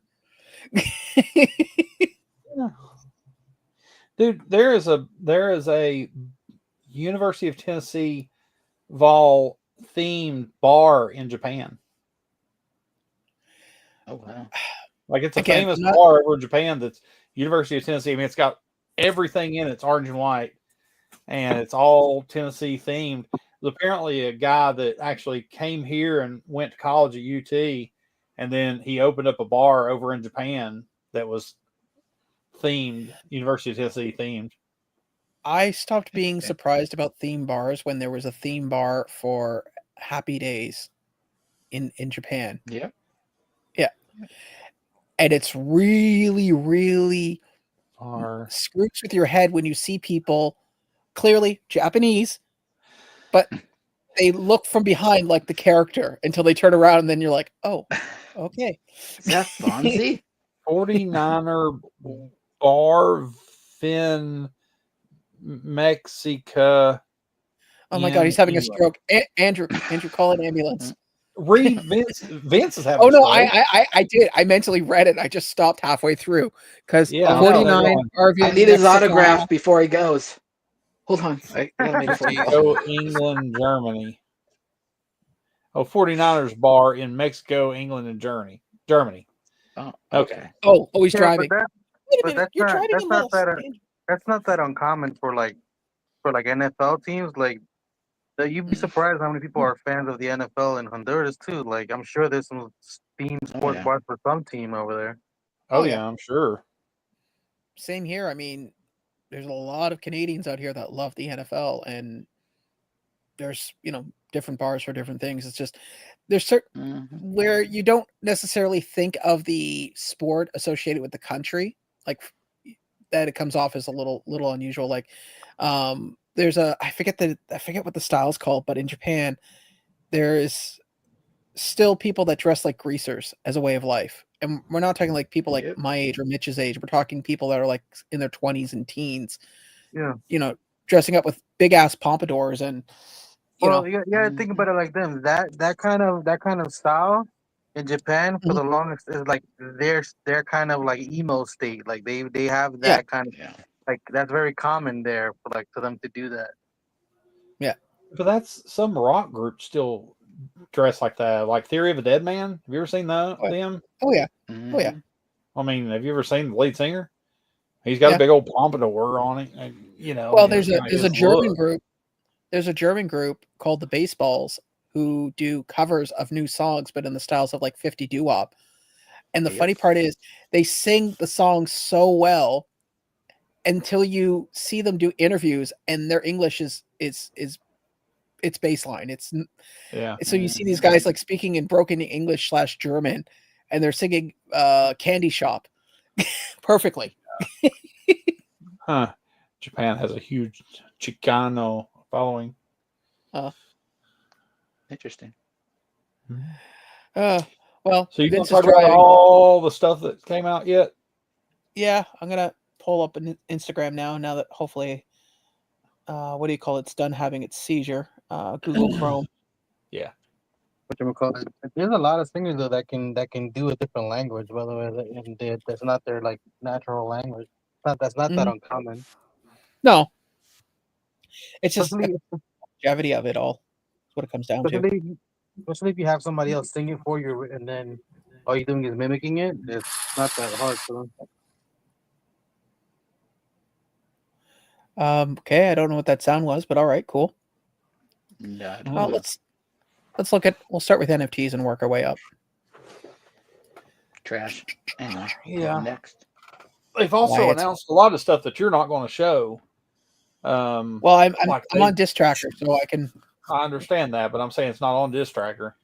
Dude, there is a University of Tennessee Vol themed bar in Japan. Oh wow! Like it's a famous bar over in Japan that's University of Tennessee. I mean, it's got everything in it. It's orange and white, and it's all Tennessee themed. There's apparently a guy that actually came here and went to college at UT, and then he opened up a bar over in Japan that was themed, University of Tennessee themed. I stopped being surprised about theme bars when there was a theme bar for Happy Days in Japan. Yeah. Yeah. And it's really, really screws with your head when you see people clearly Japanese, but they look from behind like the character until they turn around and then you're like, oh, okay. Is that Fonzie? 49er bar Vin Mexica. Oh my God, he's having a stroke. Andrew, call an ambulance. Read Vince is having. Oh no, I did. I mentally read it. I just stopped halfway through because 49 I need his autograph before he goes. Hold on. I gotta make a phone call. Mexico, England, Germany. Oh, 49ers bar in Mexico, England, and Germany. Oh, okay. Oh, he's driving. But that's not that uncommon for like NFL teams. Like you'd be surprised how many people are fans of the NFL in Honduras too. Like I'm sure there's some themed sports bars for some team over there. Oh yeah, I'm sure. Same here. I mean, there's a lot of Canadians out here that love the NFL, and there's different bars for different things. It's just there's certain where you don't necessarily think of the sport associated with the country, like that. It comes off as a little unusual. Like, there's I forget what the style's called, but in Japan, there is still people that dress like greasers as a way of life. And we're not talking like people like my age or Mitch's age. We're talking people that are like in their 20s and teens. Yeah. Dressing up with big ass pompadours and you gotta think about it like them. That kind of style in Japan for the longest is like their kind of like emo state. Like they have that kind of like that's very common there for them to do that. Yeah. But that's some rock groups still dress like that. Like Theory of a Dead Man. Have you ever seen them? Oh yeah. Oh yeah. I mean, have you ever seen the lead singer? He's got a big old pompadour on it. Well, there's a German group. There's a German group called the Baseballs who do covers of new songs, but in the styles of like 50 doo-wop. And the funny part is they sing the songs so well until you see them do interviews, and their English is it's baseline. So you see these guys like speaking in broken English / German, and they're singing Candy Shop perfectly. Japan has a huge Chicano following. Interesting. Well, so you can talk about all the stuff that came out yet? Yeah, I'm gonna pull up an Instagram now that hopefully it's done having its seizure. Google Chrome. Yeah. There's a lot of singers though that can do a different language, by the way, that's not their like natural language. That's not that uncommon. No, it's just the longevity of it all. That's what it comes down to. Especially if you have somebody else sing it for you, and then all you're doing is mimicking it. It's not that hard for them. Okay, I don't know what that sound was, but all right, cool. No. Well, let's look at. We'll start with NFTs and work our way up. Trash. Anyway, next. They've also announced a lot of stuff that you're not going to show. Well, I'm on Disc Tracker, so I can. I understand that, but I'm saying it's not on Disc Tracker.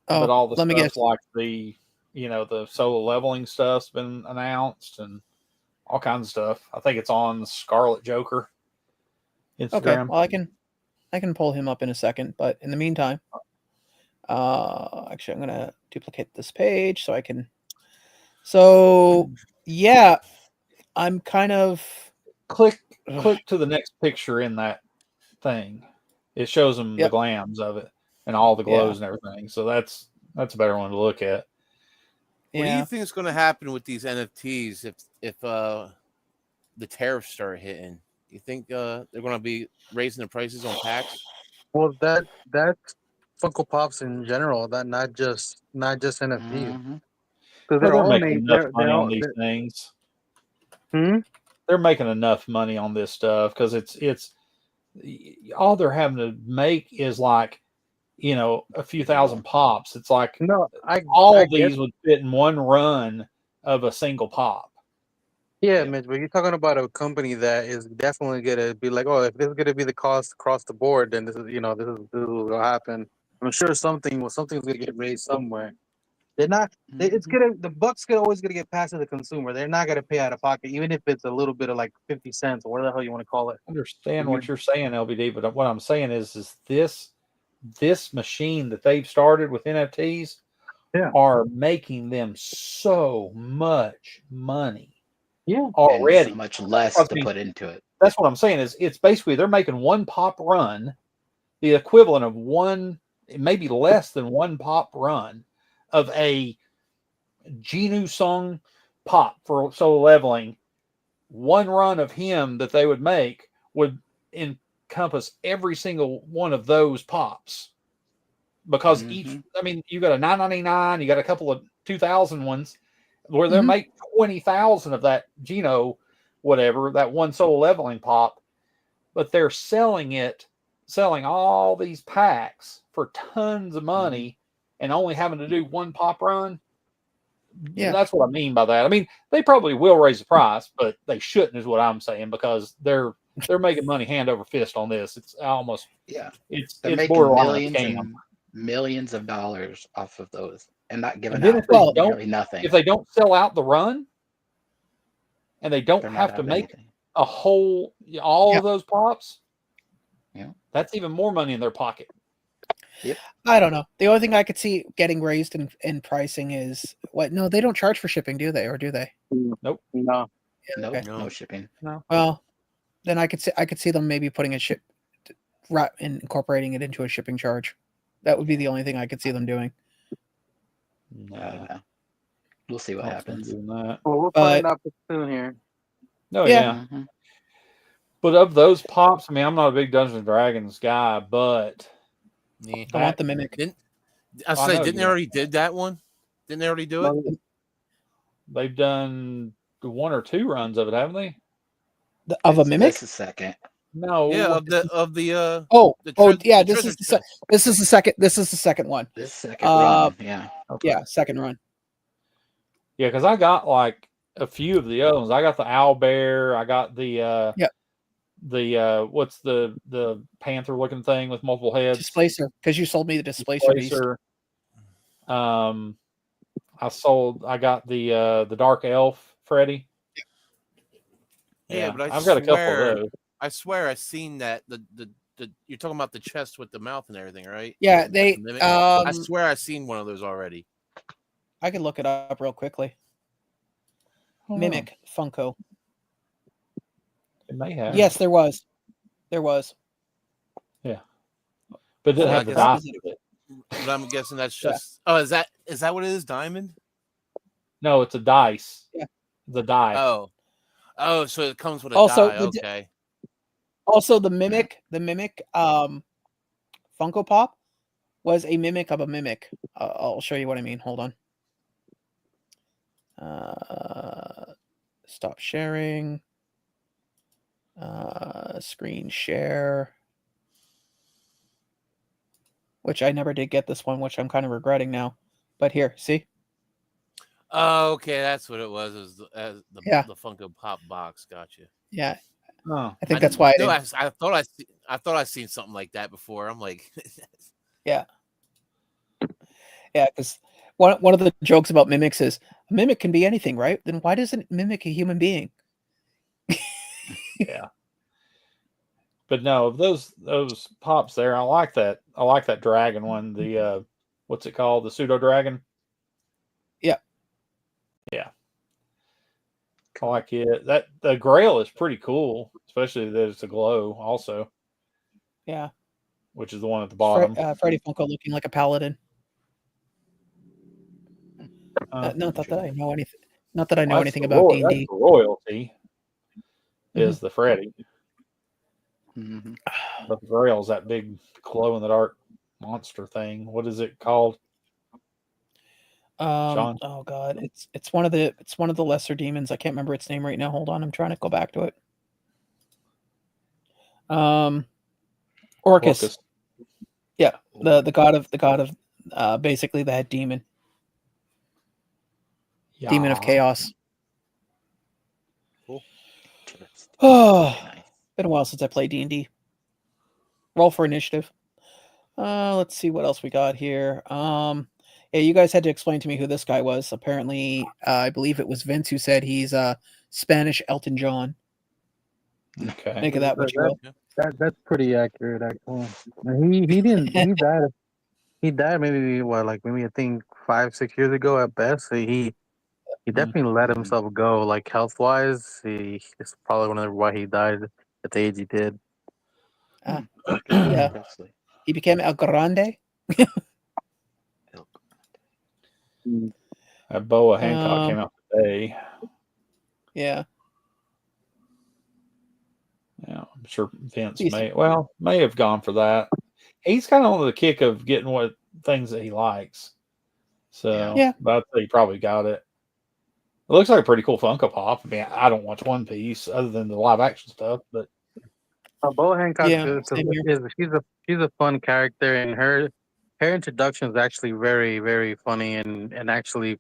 But all the stuff like the solo leveling stuff's been announced and all kinds of stuff. I think it's on Scarlet Joker Instagram. Okay, well I can pull him up in a second, but in the meantime, actually I'm gonna duplicate this page so I can. So yeah, I'm kind of click to the next picture in that thing. It shows them the glams of it and all the glows and everything. So that's a better one to look at. What do you think is going to happen with these NFTs if the tariffs start hitting? You think they're going to be raising the prices on packs? Well, that's Funko Pops in general. That not just NFTs. Because they're making enough money on these things. They're making enough money on this stuff because it's all they're having to make is like a few thousand pops. It's like all these would fit in one run of a single pop. Yeah, Mitch, but you're talking about a company that is definitely gonna be like, oh, if this is gonna be the cost across the board, then this is what'll happen. I'm sure something's gonna get raised somewhere. They're not. The buck's always gonna get passed to the consumer. They're not gonna pay out of pocket, even if it's a little bit of like 50 cents or whatever the hell you want to call it. I understand what you're saying, LBD, but what I'm saying is this machine that they've started with NFTs are making them so much money. Yeah, already. So much less to put into it. That's what I'm saying. Is it's basically they're making one pop run, the equivalent of one, maybe less than one pop run of a Genu Sung pop for solo leveling. One run of him that they would make would encompass every single one of those pops. Because each, I mean, you got a $9.99, you got a couple of 2,000 ones where they make 20,000 of that Geno, whatever, that one solo leveling pop, but they're selling all these packs for tons of money and only having to do one pop run. Yeah. That's what I mean by that. I mean, they probably will raise the price, but they shouldn't, is what I'm saying, because they're making money hand over fist on this. It's almost Yeah. it's They're making borderline a millions scam. and millions of dollars off of those and not giving And then out nearly nothing. if they don't sell out the run, and they don't They're not have to out make anything. all of those pops, that's even more money in their pocket. Yep. I don't know. The only thing I could see getting raised in pricing is what? No, they don't charge for shipping, do they? Or do they? Nope. No. Nope. Okay. No shipping. No. Well, then I could see them maybe putting and incorporating it into a shipping charge. That would be the only thing I could see them doing. I don't know. We'll see what happens. Well, we'll find out soon here. No, Yeah. yeah. But of those pops, I mean, I'm not a big Dungeons and Dragons guy, but I want the mimic. Didn't they already did that one? Didn't they already do it? They've done 1 or 2 runs of it, haven't they? Of a mimic? This is second. No. Yeah, this is the second. This is the second one. This second run, yeah. Okay. Yeah, second run. Yeah, because I got like a few of the other ones. I got the owl bear. I got the what's the panther looking thing with multiple heads? Displacer, because you sold me the displacer beast. I got the dark elf Freddy. Yeah, but I've got a couple of those. I swear I've seen that the you're talking about the chest with the mouth and everything, right? Yeah, I swear I've seen one of those already. I can look it up real quickly. Mimic Funko. It may have. Yes, there was. There was. Yeah. But it didn't have the dice. But I'm guessing that's just is that what it is? Diamond? No, it's a dice. Yeah. The die. Oh, so it comes with a also, die. Okay. Also the mimic Funko Pop was a mimic of a mimic. I'll show you what I mean. Hold on. Stop sharing. Screen share. Which I never did get this one, which I'm kind of regretting now. But here, see? Oh, okay, that's what it was. It was the Funko Pop box. Gotcha. Yeah. Oh, I think that's why I thought I'd seen something like that before. I'm like, yeah, because one of the jokes about mimics is a mimic can be anything, right? Then why doesn't it mimic a human being? Yeah. But no, those pops there, I like that. I like that dragon one. The what's it called? The pseudo dragon. Yeah. Yeah. I like it. That the Grail is pretty cool, especially that it's a glow also. Yeah. Which is the one at the bottom. Freddy Funko looking like a paladin. Not that I know anything. Not that I know anything about D&D. That's the royalty is the Freddy. Mm-hmm. But the Grail is that big glow in the dark monster thing. What is it called? Sean? Oh god, it's one of the lesser demons. I can't remember its name right now. Hold on, I'm trying to go back to it. Orcus. Yeah, the god of basically the head demon. Yeah. Demon of chaos. Cool. Oh, been a while since I played D&D. Roll for initiative. Let's see what else we got here. Yeah, you guys had to explain to me who this guy was. Apparently, I believe it was Vince who said he's Spanish Elton John. Okay. Make of that what you will. That's pretty accurate, actually. He didn't. He died maybe I think 5-6 years ago at best. So he definitely let himself go, like health wise. It's probably one of the why he died at the age he did. Yeah, he became El Grande. That Boa Hancock came out today. Yeah. Yeah, I'm sure Vince may have gone for that. He's kind of on the kick of getting what things that he likes. So yeah, but I'd say he probably got it. It looks like a pretty cool Funko Pop. I mean, I don't watch One Piece other than the live action stuff, but Boa Hancock she's a fun character, and her introduction is actually very, very funny and actually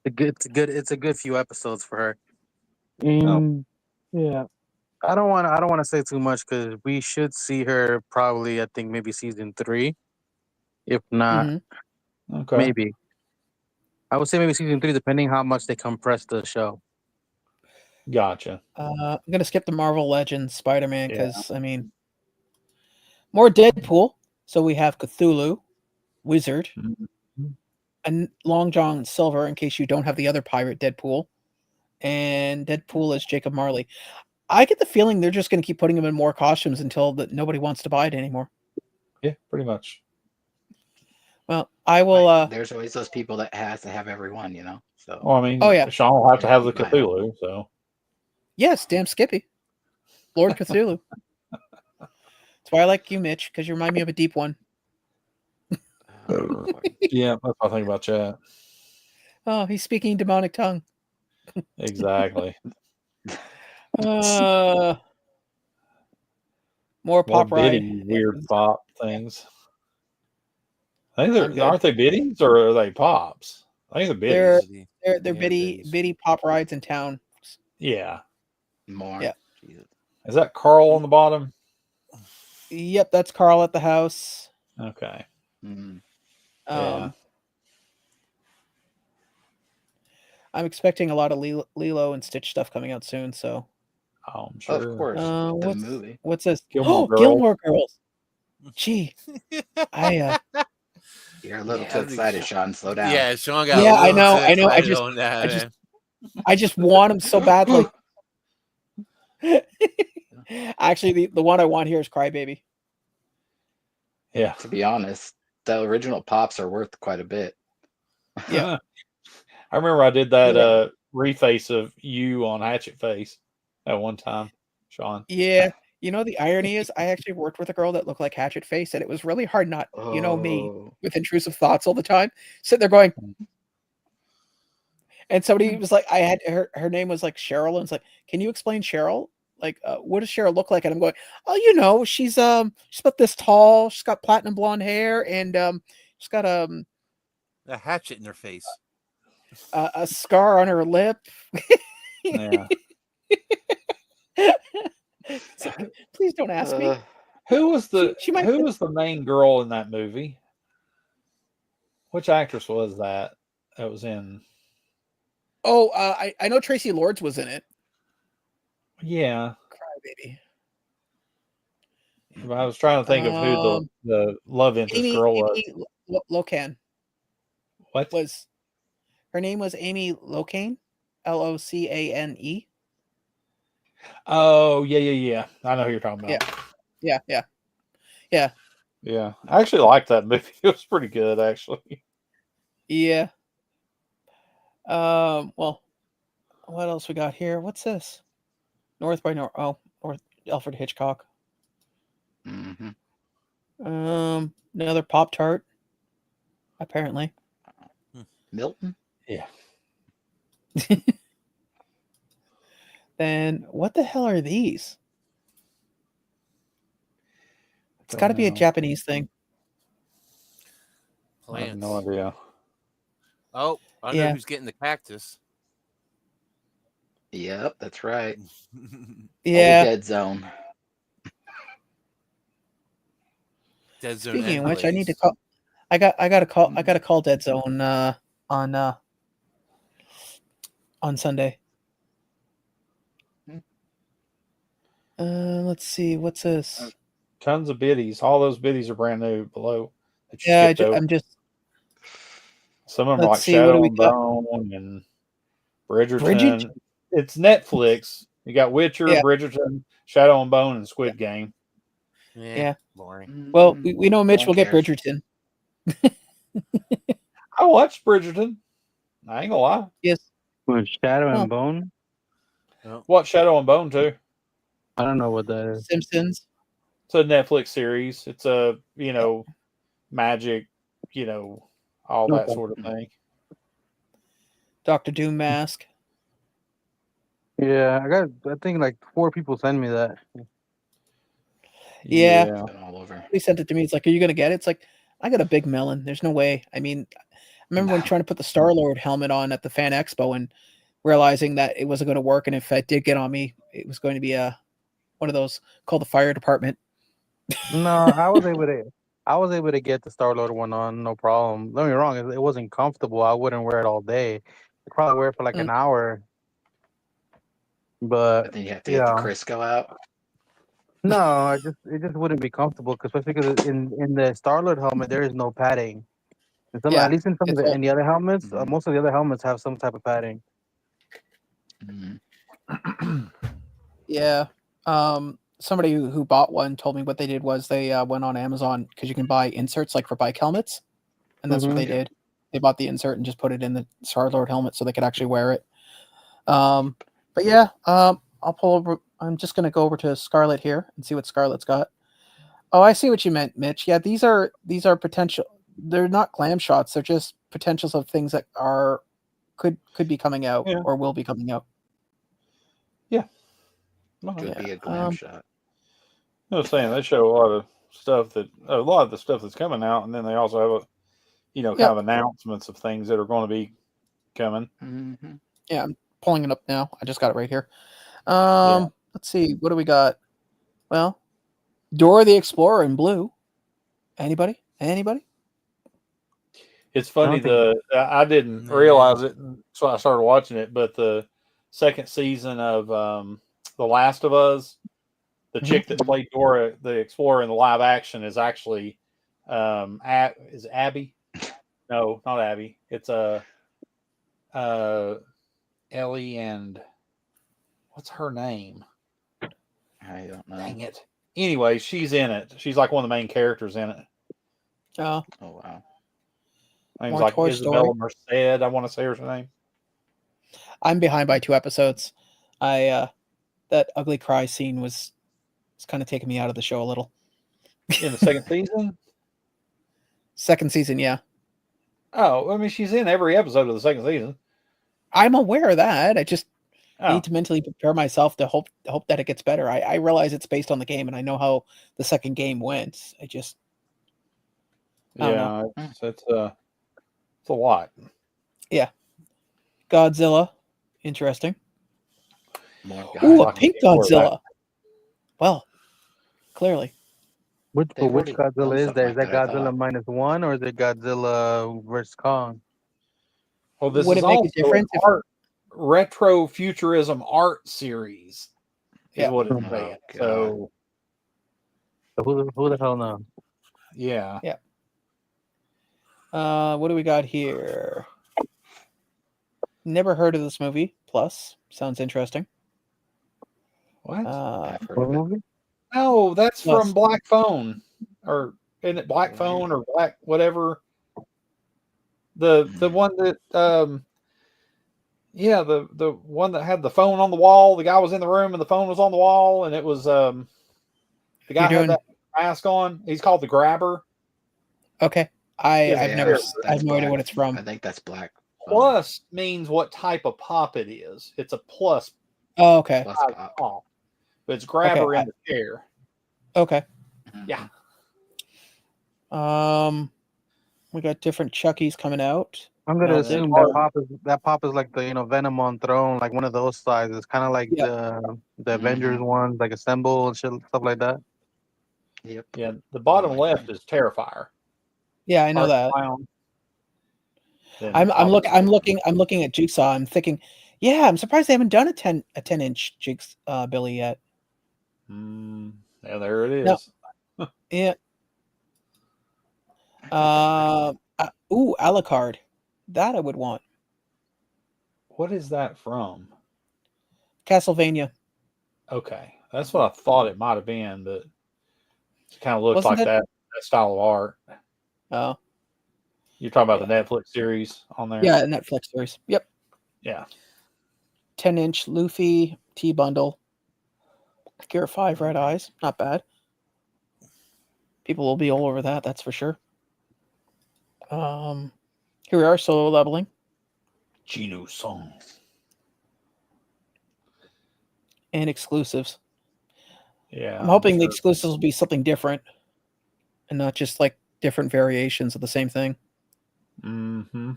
It's a good few episodes for her. Oh. Yeah. I don't want to say too much because we should see her probably. I think maybe season 3, if not Okay. maybe. I would say maybe season 3, depending how much they compress the show. Gotcha. I'm gonna skip the Marvel Legends Spider-Man because I mean, more Deadpool. So we have Cthulhu, Wizard, and Long John Silver. In case you don't have the other pirate Deadpool, and Deadpool is Jacob Marley. I get the feeling they're just going to keep putting him in more costumes until nobody wants to buy it anymore. Yeah, pretty much. Well, I will. There's always those people that has to have everyone, So. Well, I mean, Oh yeah, Sean will have to have the Keep buying Cthulhu. So. yes, damn Skippy, Lord Cthulhu. That's why I like you, Mitch, because you remind me of a deep one. Yeah, that's what I think about that. Oh, he's speaking demonic tongue. Exactly. More pop ride. Weird pop things. I think aren't they biddies or are they pops? I think they're biddies. They're bitty pop rides in town. Yeah. More. Yeah. Jesus. Is that Carl on the bottom? Yep, that's Carl at the house. Okay. Yeah. I'm expecting a lot of Lilo and Stitch stuff coming out soon, so. Oh, I'm sure. Of course. The movie. What's this? Gilmore Girls. Gee. You're a little too excited, Sean. Slow down. Yeah, Sean got I know. I just want them so badly. Actually, the one I want here is Crybaby. Yeah. To be honest, the original Pops are worth quite a bit. Yeah. I remember I did that reface of you on Hatchet Face at one time, Sean. Yeah. You know, the irony is I actually worked with a girl that looked like Hatchet Face, and it was really hard not, me with intrusive thoughts all the time, sitting there going, and somebody was like, her name was like Cheryl, and it's like, can you explain Cheryl? Like, what does Cheryl look like? And I'm going, oh, she's about this tall, she's got platinum blonde hair, and she's got a hatchet in her face, a scar on her lip. Yeah. So, please don't ask me. Who was the main girl in that movie? Which actress was that was in? Oh, I know Tracy Lords was in it. Yeah. Crybaby. I was trying to think of who the love interest girl was. Amy Locan. What was her name? Was Amy Locane? Locane. Oh yeah. I know who you're talking about. Yeah. Yeah. I actually liked that movie. It was pretty good, actually. Yeah. Well, what else we got here? What's this? North by North. Oh, or Alfred Hitchcock. Another Pop-Tart. Apparently. Milton? Yeah. Then what the hell are these? It's got to be a Japanese thing. Plants. I have no idea. Oh, I know who's getting the cactus. Yep, that's right. Yeah. Dead Zone. Dead Zone. Speaking of which, I need to call. I gotta call Dead Zone on Sunday. Let's see, what's this? Tons of biddies. All those biddies are brand new below. Yeah, I'm just. Some of them are like Shadow and Bone and Bridgerton. It's Netflix. You got Witcher, Bridgerton, Shadow and Bone, and Squid Game. Yeah. Boring. Well, we know Mitch will get Bridgerton. I watched Bridgerton. I ain't gonna lie. Yes. With Shadow and Bone? Watch Shadow and Bone too. I don't know what that is. Simpsons. It's a Netflix series. It's a magic, all that sort of thing. Dr. Doom mask. Yeah, I think like 4 people send me that. Yeah. All over. He sent it to me. It's like, are you gonna get it? It's like, I got a big melon. There's no way. I mean, I'm remember when trying to put the Star-Lord helmet on at the Fan Expo and realizing that it wasn't going to work, and if it did get on me, it was going to be one of those called the fire department. No, I was able to get the Star-Lord one on, no problem. Don't get me wrong, it wasn't comfortable. I wouldn't wear it all day. I'd probably wear it for like an hour. But then you have to get the Crisco out. No, it just wouldn't be comfortable, especially because in the Star-Lord helmet there is no padding. At least in in the other helmets, most of the other helmets have some type of padding. Yeah. Somebody who bought one told me what they did was they went on Amazon because you can buy inserts like for bike helmets, and that's what they did. They bought the insert and just put it in the Star-Lord helmet so they could actually wear it. But yeah, I'll pull over. I'm just going to go over to Scarlett here and see what Scarlett's got. Oh, I see what you meant, Mitch. Yeah, these are potential. They're not glam shots. They're just potentials of things that could be coming out or will be coming out. Yeah. Could be a glam shot. I was saying they show a lot of the stuff that's coming out, and then they also have kind of announcements of things that are going to be coming. Mm-hmm. Yeah, I'm pulling it up now. I just got it right here. Let's see. What do we got? Well, Dora the Explorer in blue. Anybody? It's funny. I didn't realize it, so I started watching it. But the second season of The Last of Us, the chick that played Dora the Explorer in the live action is actually is Abby? No, not Abby. It's Ellie and what's her name? I don't know. Dang it. Anyway, she's in it. She's like one of the main characters in it. Oh wow. Her name's like Isabella Merced, I want to say her name. I'm behind by 2 episodes. That ugly cry scene was kind of taking me out of the show a little. In the second season? Second season, yeah. Oh, I mean, she's in every episode of the second season. I'm aware of that. I just need to mentally prepare myself to hope that it gets better. I realize it's based on the game, and I know how the second game went. I don't know. It's a lot. Yeah. Godzilla, interesting. Ooh, a pink Godzilla. Well, clearly. Which Godzilla is there? Is that Godzilla -1 or is it Godzilla versus Kong? Well, this would it make a difference if retro futurism art series is what it's saying. So who the hell knows? Yeah. What do we got here? Never heard of this movie. Plus, sounds interesting. What? What movie? No, that's from Black Phone, or isn't it Black Phone or Black whatever? The one that the one that had the phone on the wall. The guy was in the room and the phone was on the wall, and it was the guy had that mask on. He's called the Grabber. Okay, I have no idea what it's from. I think that's Black. Plus means what type of pop it is. It's a plus. Oh, okay. Plus pop. But it's Grabber in the chair. Okay. Yeah. We got different Chuckies coming out. I'm gonna assume that pop is like the Venom on Throne, like one of those sizes, kind of like the Avengers ones, like Assemble and shit, stuff like that. Yep. Yeah. The bottom left is Terrifier. Yeah, I know that. I'm looking at Jigsaw. I'm thinking, yeah, I'm surprised they haven't done a 10-inch Jigsaw Billy yet. Yeah, there it is. No. Yeah. Alucard. That I would want. What is that from? Castlevania. Okay, that's what I thought it might have been, but it kind of looks like that style of art. Oh. You're talking about the Netflix series on there? Yeah, Netflix series. Yep. Yeah. 10-inch Luffy T-bundle. Gear 5 Red Eyes. Not bad. People will be all over that, that's for sure. Here we are, solo leveling. Geno Song. And exclusives. Yeah. I'm hoping the exclusives will be something different and not just like different variations of the same thing. Mm-hmm.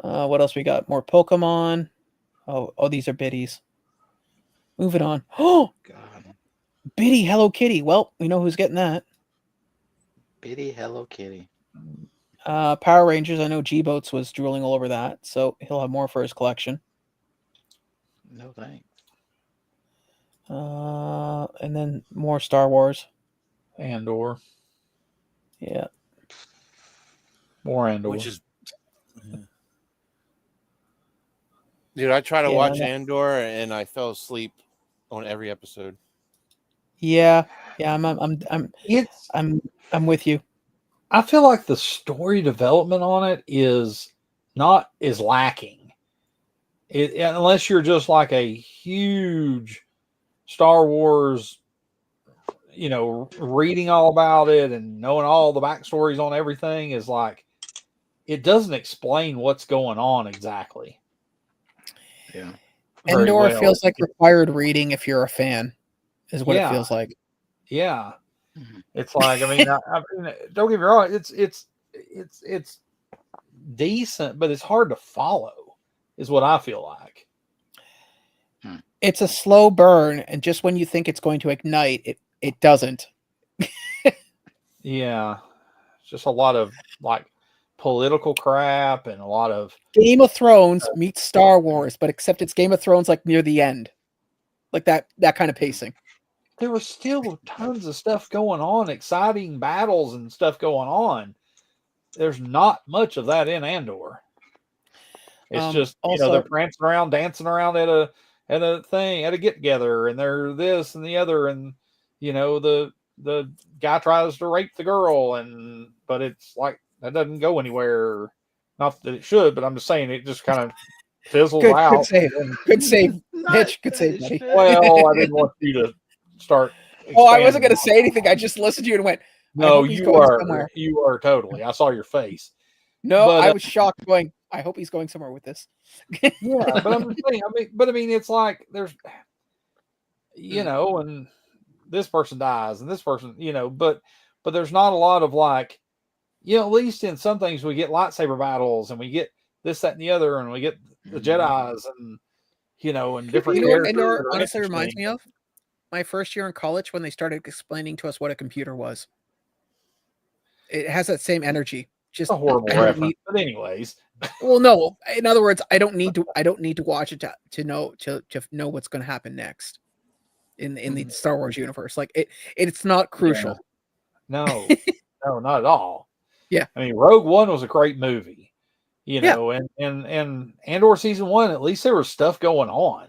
What else we got? More Pokemon. Oh, these are biddies. Moving on. Oh, God. Biddy Hello Kitty. Well, we know who's getting that. Biddy Hello Kitty. Power Rangers. I know G-Boats was drooling all over that, so he'll have more for his collection. No thanks. And then more Star Wars. Andor. Yeah. More Andor. Which is, dude, I try to watch Andor and I fell asleep on every episode. Yeah, I'm with you. I feel like the story development on it is lacking. Unless you're just like a huge Star Wars, reading all about it and knowing all the backstories on everything, is like, it doesn't explain what's going on exactly. Yeah. Endor feels like required reading if you're a fan, is what it feels like. Yeah. It's like, I mean, don't get me wrong, it's decent, but it's hard to follow, is what I feel like. It's a slow burn, and just when you think it's going to ignite, it doesn't. Yeah. It's just a lot of like political crap and a lot of Game of Thrones meets Star Wars, but except it's Game of Thrones like near the end. Like that kind of pacing. There was still tons of stuff going on, exciting battles and stuff going on. There's not much of that in Andor. It's just, also, they're prancing around, dancing around at a thing, at a get together, and they're this and the other, and the guy tries to rape the girl, but it's like that doesn't go anywhere. Not that it should, but I'm just saying it just kind of fizzles out. Good save, Mitch. Good save, buddy. Well, I didn't want you to start. Oh, I wasn't going to say anything. I just listened to you and went, no, you are totally. I saw your face. No, I was shocked, going, I hope he's going somewhere with this. Yeah, but I'm just saying, I mean, it's like there's, and this person dies and this person, but there's not a lot of like, at least in some things we get lightsaber battles and we get this, that, and the other, and we get the Jedis and, and different characters. Andor honestly reminds me of my first year in college when they started explaining to us what a computer was. It has that same energy. Just a horrible reference, but anyways. Well, no. In other words, I don't need to watch it to know what's going to happen next in the Star Wars universe. Like it's not crucial. Yeah. No, not at all. Yeah, I mean, Rogue One was a great movie, and Andor season 1, at least there was stuff going on,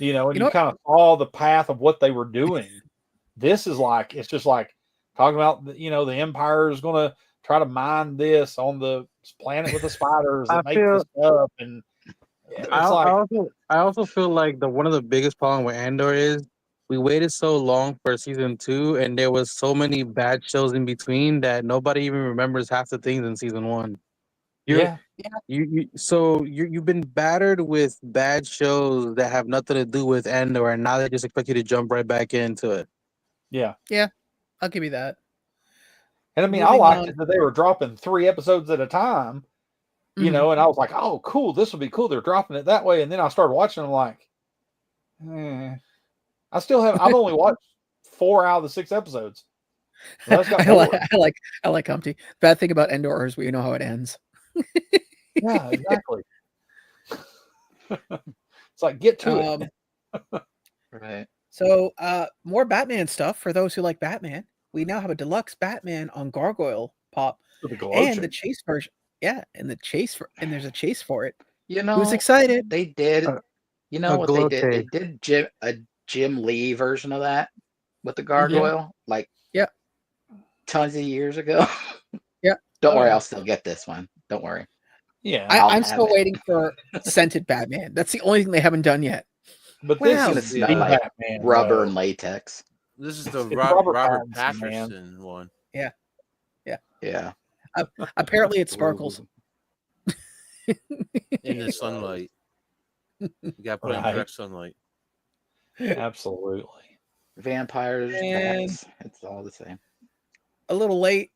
and you kind of saw the path of what they were doing. This is like, it's just like talking about the Empire is going to try to mine this on the planet with the spiders and make this up, and I also feel like one of the biggest problem with Andor is we waited so long for season 2, and there was so many bad shows in between that nobody even remembers half the things in season 1. You've been battered with bad shows that have nothing to do with Andor, and now they just expect you to jump right back into it. Yeah, I'll give you that. And I mean, I liked it that they were dropping 3 episodes at a time, and I was like, oh, cool, this will be cool. They're dropping it that way. And then I started watching them like, I've only watched 4 out of the 6 episods. I like Humpty. Bad thing about Endor is we know how it ends. Yeah, exactly. It's like, get to it. Right. So more Batman stuff for those who like Batman. We now have a deluxe Batman on Gargoyle Pop and the chase version. Yeah, and there's a chase for it. Who's excited? They did. What they did? They did a Jim Lee version of that with the gargoyle, tons of years ago. Yeah. Don't worry, I'll still get this one. Don't worry. Yeah, I'm still waiting for scented Batman. That's the only thing they haven't done yet. But this is like Batman, rubber and latex. This is the Robert Patterson one. Yeah. Yeah. Apparently it sparkles in the sunlight. You got to put in direct sunlight. Absolutely. Vampires, bats, it's all the same. A little late,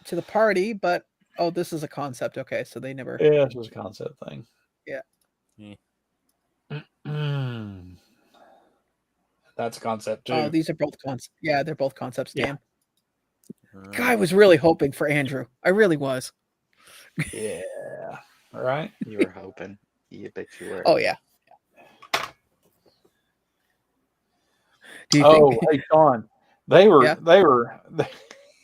to the party, but oh, this is a concept. Okay, so they never. Yeah, it was a concept thing. Yeah. That's a concept too. Oh, these are both concepts. Yeah, they're both concepts. Yeah. Damn. Guy was really hoping for Andrew. I really was. Yeah. All right. You were hoping. You bet you were. Oh yeah. Do you Oh, think? hey Sean, they were.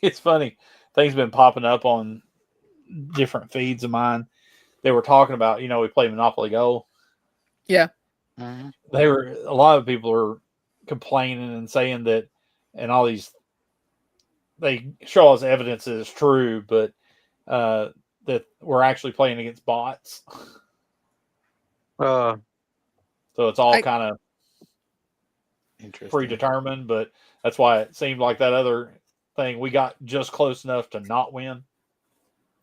It's funny. Things been popping up on different feeds of mine. They were talking about, we play Monopoly Go. Yeah. Mm-hmm. A lot of people are complaining and saying that, and all these, they show us evidence that it's true, but that we're actually playing against bots. So it's all kind of predetermined, but that's why it seemed like that other thing we got just close enough to not win.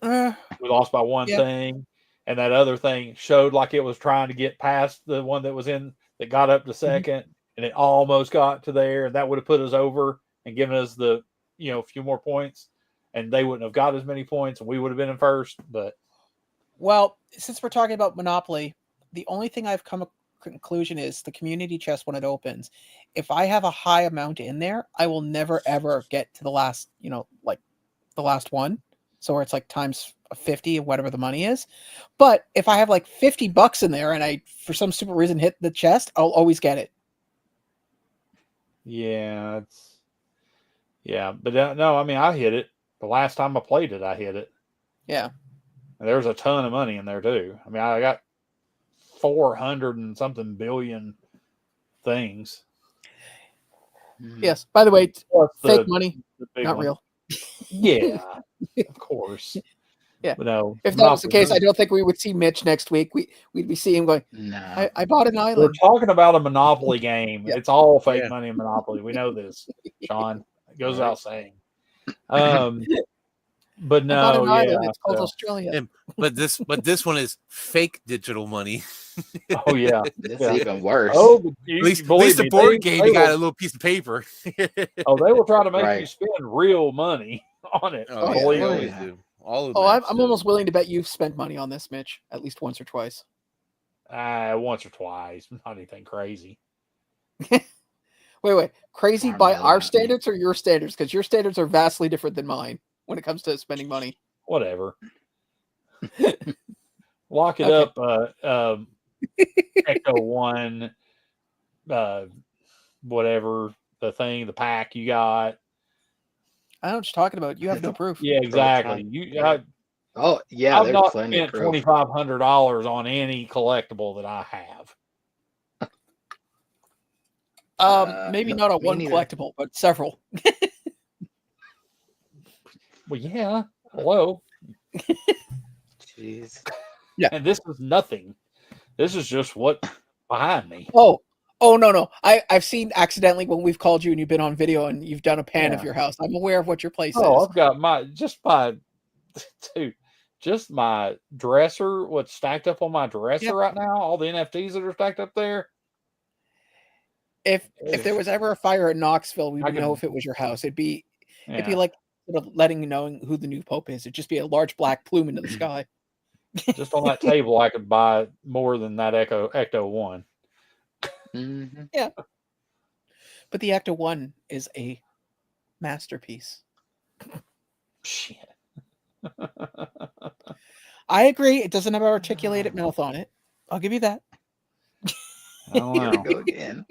We lost by one thing, and that other thing showed like it was trying to get past the one that was in that got up to second, and it almost got to there, and that would have put us over and given us the few more points, and they wouldn't have got as many points, and we would have been in first. But well, since we're talking about Monopoly, the only thing I've come to conclusion is the community chest when it opens. If I have a high amount in there, I will never ever get to the last, like the last one. So where it's like times 50 or whatever the money is. But if I have like $50 in there and I, for some stupid reason, hit the chest, I'll always get it. Yeah, but no, I mean, I hit it. The last time I played it, I hit it. Yeah. And there's a ton of money in there too. I mean, I got 400 and something billion things. Yes. By the way, fake money, not real. Yeah, of course. Yeah. But no, if that was the case, I don't think we would see Mitch next week. We'd be seeing him going, no. I bought an island. We're talking about a Monopoly game. Yeah. It's all fake money in Monopoly. We know this, Sean. It goes without saying. But no, I bought an island. It's called Australia. And, but this one is fake digital money. Oh yeah, it's even worse. Oh, at least the board game, you got a little piece of paper. Oh, they will try to make you spend real money on it. Oh, yeah, they always do. All of I'm almost willing to bet you've spent money on this, Mitch, at least once or twice. Once or twice, not anything crazy. Wait, crazy by our standards or your standards? Because your standards are vastly different than mine when it comes to spending money. Whatever. Lock it up. Ecto 1, whatever the pack you got. I know what you're talking about. You have no proof. Yeah, exactly. I've not spent $2,500 on any collectible that I have. Maybe not on one collectible, but several. Well, yeah. Hello. Jeez. Yeah. And this is nothing. This is just what behind me. Oh no. I've seen accidentally when we've called you and you've been on video and you've done a pan of your house. I'm aware of what your place is. I've got my dresser, what's stacked up on my dresser right now, all the NFTs that are stacked up there. If there was ever a fire in Knoxville, we would know if it was your house. It'd be like sort of letting you know who the new pope is. It'd just be a large black plume into the sky. Just on that table, I could buy more than that Ecto 1. Mm-hmm. Yeah. But the Ecto 1 is a masterpiece. Shit. I agree. It doesn't have an articulated mouth on it. I'll give you that. I don't know. Here we go again.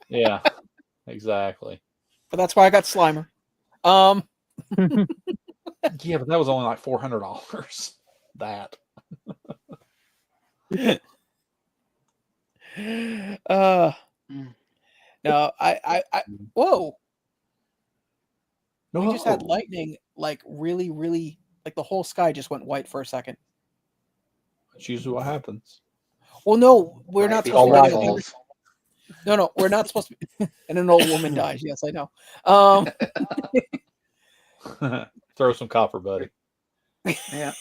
Yeah, exactly. But that's why I got Slimer. Yeah, but that was only like $400. That. No, I whoa. No. We just had lightning, like really, really, like the whole sky just went white for a second. That's usually what happens. Well, no, we're not supposed to be getting. No, we're not supposed to be. And an old woman dies. Yes, I know. Throw some copper, buddy. Yeah.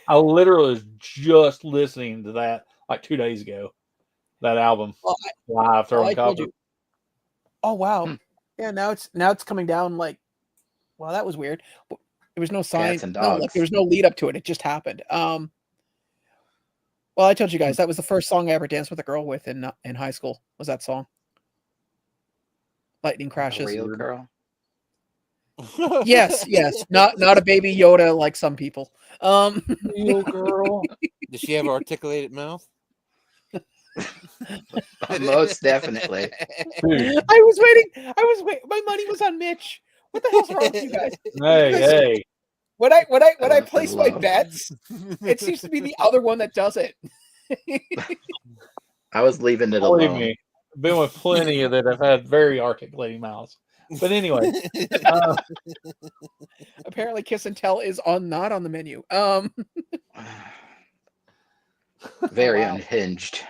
I literally was just listening to that like 2 days ago. That album, live throwing copper. Oh wow! Yeah, now it's coming down like Well, that was weird. There was no sign. Cats and No, like dogs. there was no lead up to it. It just happened. Well, I told you guys that was the first song I ever danced with a girl with in high school. Was that song? Lightning A crashes. real girl. Yes, not a baby Yoda like some people. Real girl. Does she have an articulated mouth? Most definitely. Dude, I was waiting. My money was on Mitch. What the hell's wrong with you guys? hey. When I That's place my love. bets, it seems to be the other one that does it. I was leaving it Believe alone. me, been with plenty that have had very articulating mouths. But anyway, Apparently, Kiss and Tell is not on the menu. Very wow. unhinged.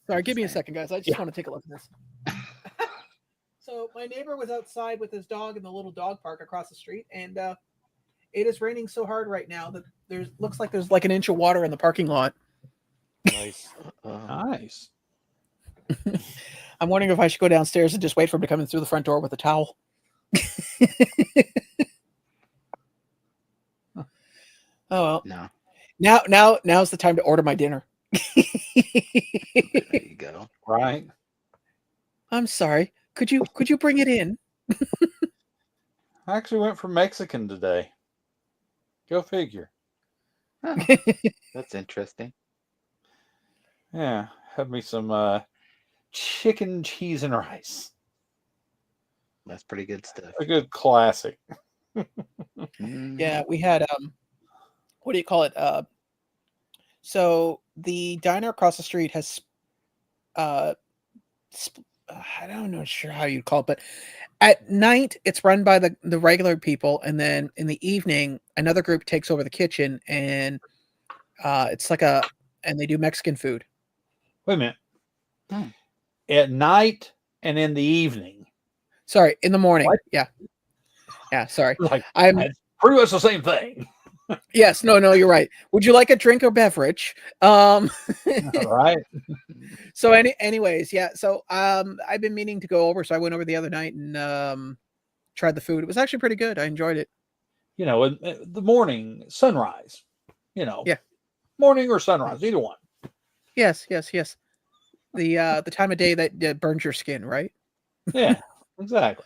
Sorry, give me a second, guys. I just want to take a look at this. So my neighbor was outside with his dog in the little dog park across the street, and it is raining so hard right now that looks like there's like an inch of water in the parking lot. Nice. nice. I'm wondering if I should go downstairs and just wait for him to come in through the front door with a towel. Oh well. No. Now's the time to order my dinner. There you go. Right. I'm sorry. Could you bring it in? I actually went for Mexican today. Go figure. Oh, that's interesting. Yeah. Had me some chicken, cheese, and rice. That's pretty good stuff. A good classic. Yeah, we had what do you call it? So the diner across the street has I don't know sure how you'd call it, but at night it's run by the regular people, and then in the evening another group takes over the kitchen, and it's like and they do Mexican food. Wait a minute. At night and in the evening. Sorry, in the morning. What? Yeah, sorry. Like, I'm pretty much the same thing. Yes, no, you're right. Would you like a drink or beverage? All right. So anyways, yeah. So I've been meaning to go over, so I went over the other night and tried the food. It was actually pretty good. I enjoyed it. You know, the morning sunrise. You know. Yeah. Morning or sunrise, either one. Yes. The time of day that burns your skin, right? Yeah, exactly.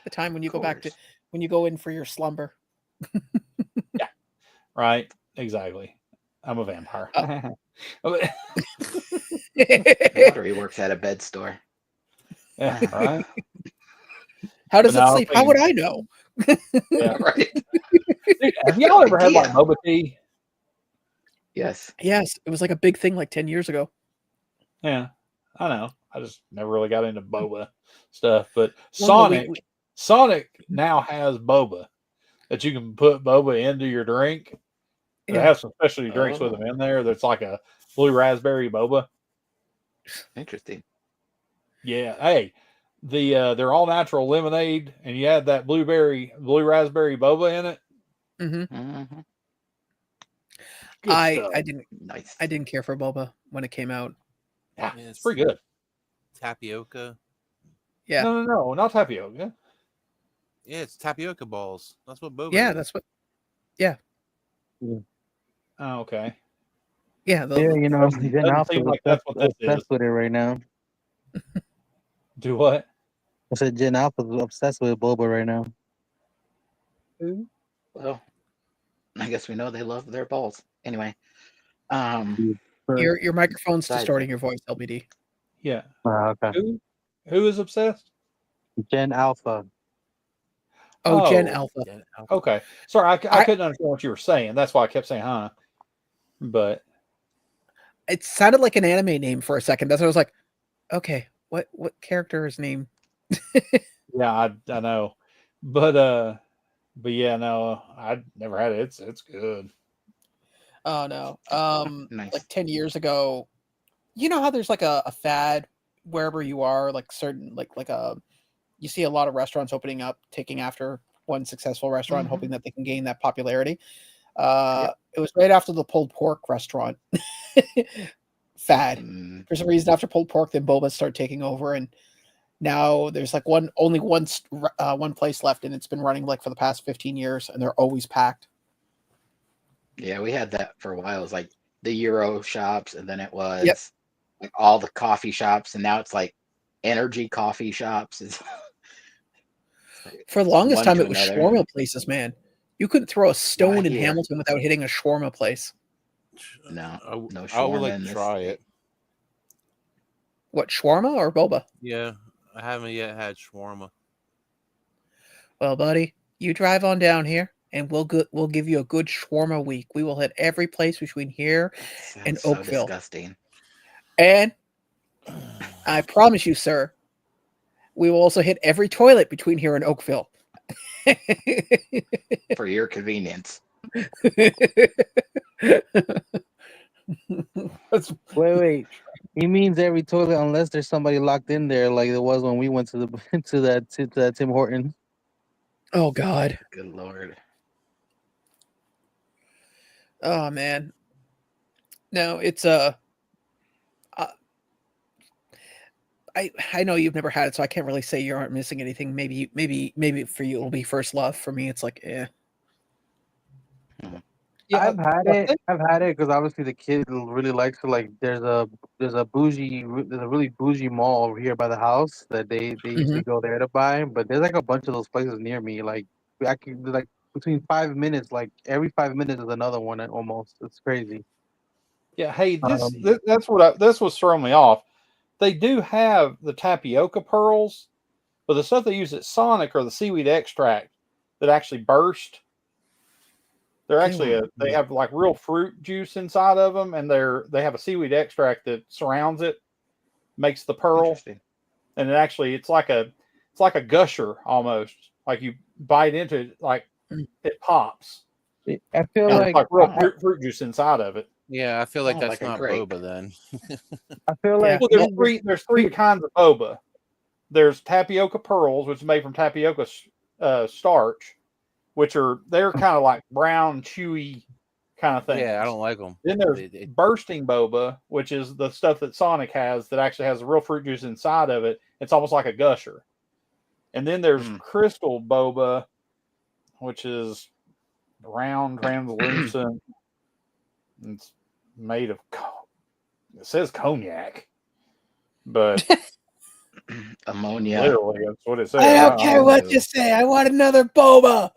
The time when you go back to when you go in for your slumber. Yeah. Right. Exactly. I'm a vampire. No wonder he works at a bed store. Yeah, right. How does it sleep? How would I know? Yeah. Right. Dude, have y'all ever had like boba tea? Yes. Yes, it was like a big thing like 10 years ago. Yeah, I know. I just never really got into boba stuff, but Well, no, Sonic now has boba that you can put boba into your drink. They Yeah. have some specialty drinks with them in there. That's like a blue raspberry boba. Interesting. Yeah. Hey, they're all natural lemonade, and you add that blue raspberry boba in it. Mm-hmm. Good stuff. I didn't care for boba when it came out. Yeah, it's pretty good. Tapioca. Yeah. No, not tapioca. Yeah, it's tapioca balls. That's what boba. Yeah, is. that's what. Yeah. Oh, okay. Yeah. You know, Doesn't seem like that's what this is. obsessed with it right now. Do what? I said Gen Alpha's obsessed with boba right now. Well, I guess we know they love their balls. Anyway, Your microphone's Side distorting your voice, LBD. Yeah. Okay. Who is obsessed? Gen Alpha. Oh, Gen Alpha. Okay. Sorry, I couldn't understand what you were saying. That's why I kept saying, huh? But It sounded like an anime name for a second. That's what I was like, okay, what character is named? yeah, I know. But yeah, no, I never had it. It's good. Oh no. Nice. Like 10 years ago, you know how there's like a fad wherever you are, like certain you see a lot of restaurants opening up, taking after one successful restaurant, hoping that they can gain that popularity. It was right after the pulled pork restaurant fad. For some reason, after pulled pork, then boba started taking over, and Now there's like only one place left, and it's been running like for the past 15 years, and they're always packed. Yeah, we had that for a while. It was like the Euro shops, and then it was like all the coffee shops, and now it's like energy coffee shops. For the longest time, it was shawarma places, man. You couldn't throw a stone in Hamilton without hitting a shawarma place. No shawarma. I would like to try it. What, shawarma or boba? Yeah, I haven't yet had shawarma. Well, buddy, you drive on down here, and we'll give you a good shawarma week. We will hit every place between here and Oakville. So disgusting. And I promise you, sir, we will also hit every toilet between here and Oakville. For your convenience. Wait. He means every toilet unless there's somebody locked in there, like it was when we went to the to that Tim Hortons. Oh God. Good Lord. Oh man. No, it's I know you've never had it, so I can't really say you aren't missing anything. Maybe for you it'll be first love. For me, it's like, eh. Yeah, I've had it because obviously the kid really likes it. Like there's a really bougie mall over here by the house that they usually go there to buy. But there's like a bunch of those places near me. Like I can like between 5 minutes, like every 5 minutes is another one almost. It's crazy. Yeah, hey, this was throwing me off. They do have the tapioca pearls, but the stuff they use at Sonic are the seaweed extract that actually burst. They're actually they have like real fruit juice inside of them, and they have a seaweed extract that surrounds it, makes the pearl, and it's like a gusher almost. Like you bite into it, like it pops. I feel like real fruit juice inside of it. Yeah, I feel like that's not boba then. I feel like there's three kinds of boba. There's tapioca pearls, which is made from tapioca starch, they're kind of like brown, chewy kind of thing. Yeah, I don't like them. Then there's bursting boba, which is the stuff that Sonic has that actually has the real fruit juice inside of it. It's almost like a gusher. And then there's crystal boba, which is round, translucent. It's made of, it says cognac, but ammonia. Literally, that's what it says. I don't care what you say. I want another boba.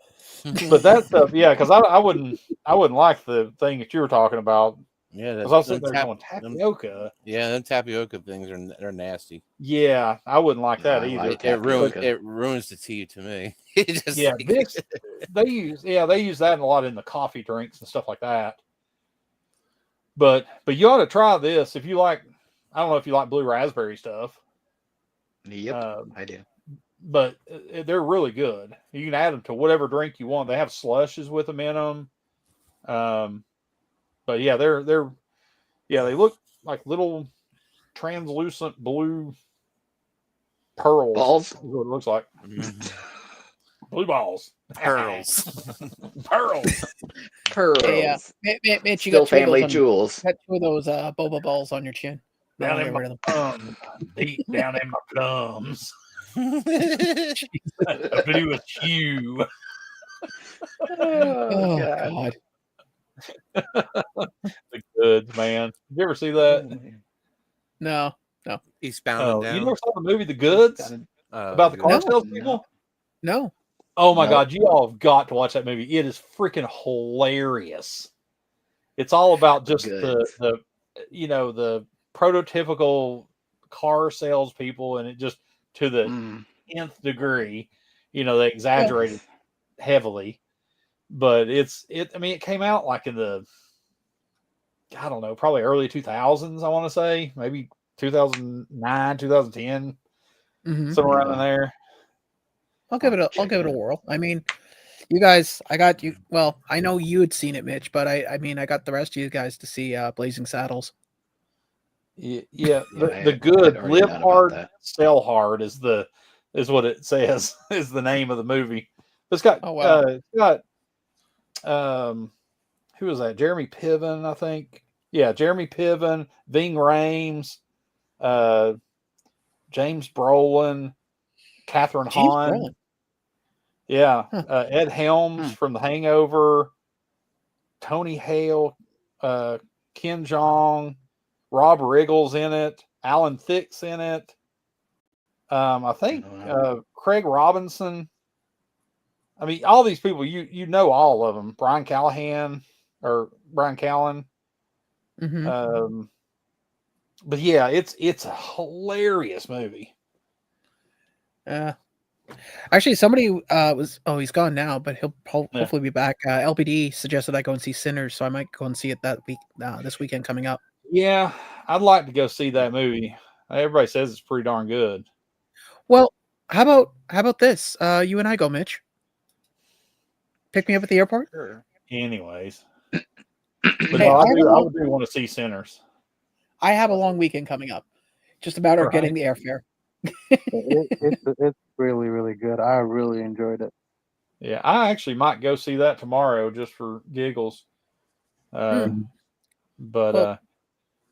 But that stuff, yeah, because I wouldn't like the thing that you were talking about. Yeah, because I was sitting there going tapioca. Them tapioca things they're nasty. Yeah, I wouldn't like that either. Like it ruins the tea to me. They use that a lot in the coffee drinks and stuff like that. But you ought to try this if you like. I don't know if you like blue raspberry stuff. Yep, I do. But they're really good. You can add them to whatever drink you want. They have slushes with them in them. But yeah, they look like little translucent blue pearls. Balls? That's what it looks like. Blue balls. Pearls. Pearls. Hey, Mitch, you Still got family jewels. Got two of those boba balls on your chin. Down in my plums. Deep down in my plums. A blue hue. Oh God. The goods, man. Did you ever see that? No. He's bound down. You never saw the movie The Goods about the car salespeople? No. Oh my God, you all have got to watch that movie. It is freaking hilarious. It's all about just the prototypical car salespeople, and it just to the nth degree. They exaggerated heavily, but it came out like in the, I don't know, probably early 2000s. I want to say maybe 2009, 2010, somewhere around in there. I'll give it a whirl. I mean, you guys, I got you. Well, I know you had seen it, Mitch, but I got the rest of you guys to see Blazing Saddles. Yeah, the good live hard, sell hard is what it says is the name of the movie. It's got who was that? Jeremy Piven, I think. Yeah, Jeremy Piven, Ving Rhames, James Brolin, Catherine James Hahn. Brolin. Yeah, Huh. Ed Helms from The Hangover, Tony Hale, Ken Jeong, Rob Riggle's in it, Alan Thicke's in it. I think Craig Robinson. I mean, all these people, you know all of them. Brian Callen. Mm-hmm. But yeah, it's a hilarious movie. Actually, somebody he's gone now, but he'll hopefully be back. LBD suggested I go and see Sinners, so I might go and see it this weekend coming up. Yeah, I'd like to go see that movie. Everybody says it's pretty darn good. Well, how about this? You and I go, Mitch. Pick me up at the airport. Sure. Anyways, but Hey, no, I do want to see Sinners. I have a long weekend coming up. Just a matter of getting the airfare. It's really, really good. I really enjoyed it. Yeah, I actually might go see that tomorrow just for giggles. But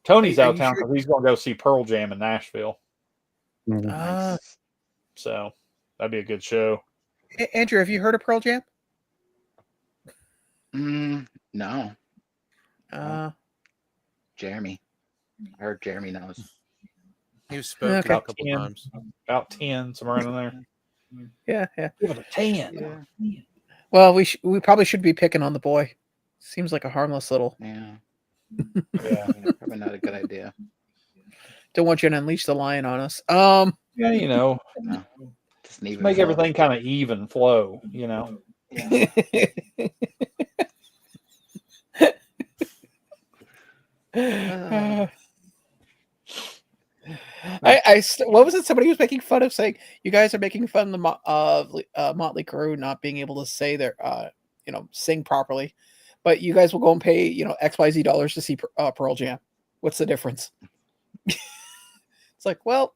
Tony's out of town because he's going to go see Pearl Jam in Nashville. Nice. So that'd be a good show. Andrew, have you heard of Pearl Jam? No. Jeremy. I heard Jeremy knows. He was spoken a couple times. About 10, somewhere in there. Yeah. Give it a 10. Yeah. Well, we probably should be picking on the boy. Seems like a harmless little. Yeah. Yeah. Probably not a good idea. Don't want you to unleash the lion on us. Yeah, No, just make everything kind of even flow, Yeah. What was it? Somebody was making fun of saying you guys are making fun of Motley Crue not being able to say their sing properly, but you guys will go and pay XYZ dollars to see Pearl Jam. What's the difference? It's like, well,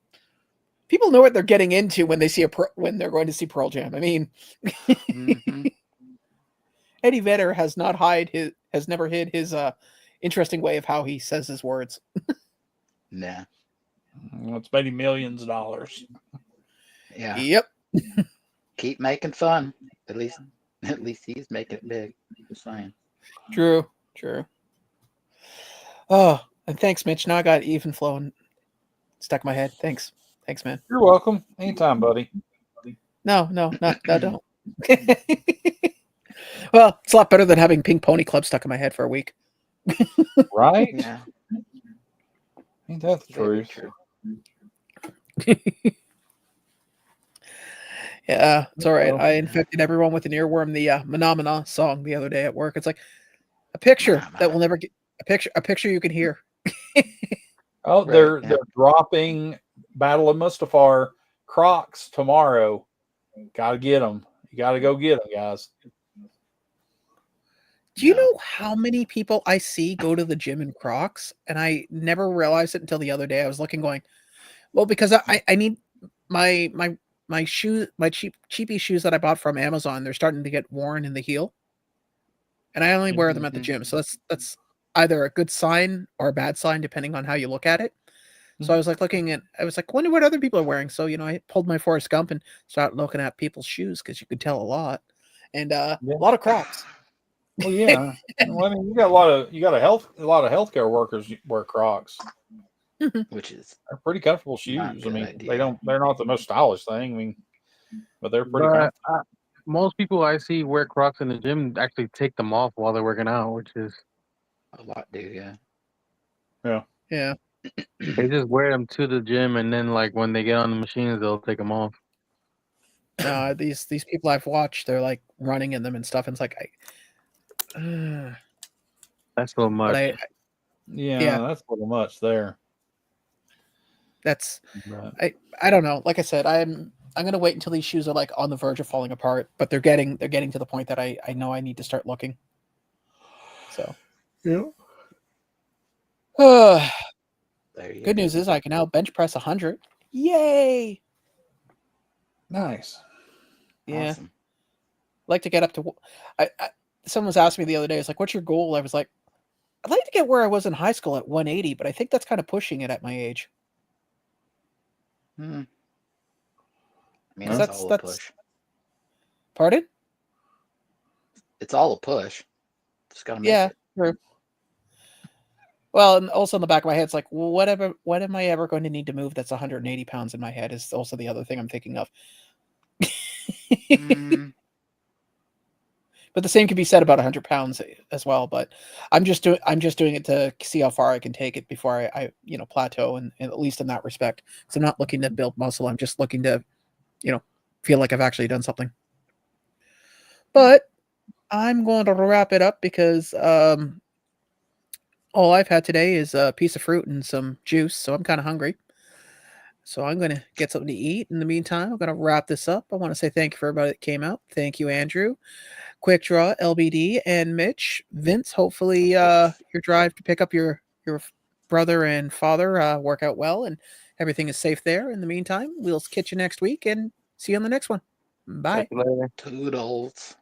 people know what they're getting into when they see when they're going to see Pearl Jam. I mean, Eddie Vedder has never hid his interesting way of how he says his words. Nah. Well, it's made him millions of dollars. Yeah. Yep. Keep making fun. At least he's making it big. Just saying. True. Oh, and thanks, Mitch. Now I got even flowing stuck in my head. Thanks, man. You're welcome. Anytime, buddy. No, don't. Well, it's a lot better than having Pink Pony Club stuck in my head for a week. Right? Yeah. Ain't that the truth? Yeah, it's all right. I infected everyone with an earworm. The Phenomena song the other day at work. It's like a picture that will never get a picture you can hear. Oh, they're dropping Battle of Mustafar Crocs tomorrow. Got to get them. You got to go get them, guys. Do you know how many people I see go to the gym in Crocs? And I never realized it until the other day. I was looking, going, well, because I need my shoes, my cheapy shoes that I bought from Amazon. They're starting to get worn in the heel, and I only wear them at the gym. So that's either a good sign or a bad sign, depending on how you look at it. So I was like I was like, wonder what other people are wearing. So I pulled my Forrest Gump and started looking at people's shoes because you could tell a lot, and a lot of Crocs. Well, yeah. Well, I mean, you got a lot of healthcare workers wear Crocs, which is they're pretty comfortable shoes. I mean, they're not the most stylish thing. I mean, but they're pretty comfortable. Most people I see wear Crocs in the gym actually take them off while they're working out, which is a lot, dude. Yeah. They just wear them to the gym, and then like when they get on the machines, they'll take them off. No, these people I've watched, they're like running in them and stuff, and it's like that's so much. That's a little much there. That's I don't know. Like I said, I'm gonna wait until these shoes are like on the verge of falling apart, but they're getting to the point that I know I need to start looking. So good news is I can now bench press 100. Yay! Nice. Yeah. Awesome. I'd like to get up to. Someone was asking me the other day. It's like, what's your goal? I was like, I'd like to get where I was in high school at 180, but I think that's kind of pushing it at my age. I mean, Well, it's all a push. Pardon? It's all a push. Just gotta make it. True. Well, and also in the back of my head, it's like, well, what am I ever going to need to move that's 180 pounds in my head is also the other thing I'm thinking of. But the same can be said about 100 pounds as well. But I'm just doing it to see how far I can take it before I plateau, and at least in that respect. So I'm not looking to build muscle. I'm just looking to, feel like I've actually done something. But I'm going to wrap it up because all I've had today is a piece of fruit and some juice, so I'm kind of hungry. So I'm going to get something to eat. In the meantime, I'm going to wrap this up. I want to say thank you for everybody that came out. Thank you, Andrew, Quickdraw, LBD, and Mitch. Vince, hopefully your drive to pick up your brother and father work out well and everything is safe there. In the meantime, we'll catch you next week and see you on the next one. Bye. Toodles.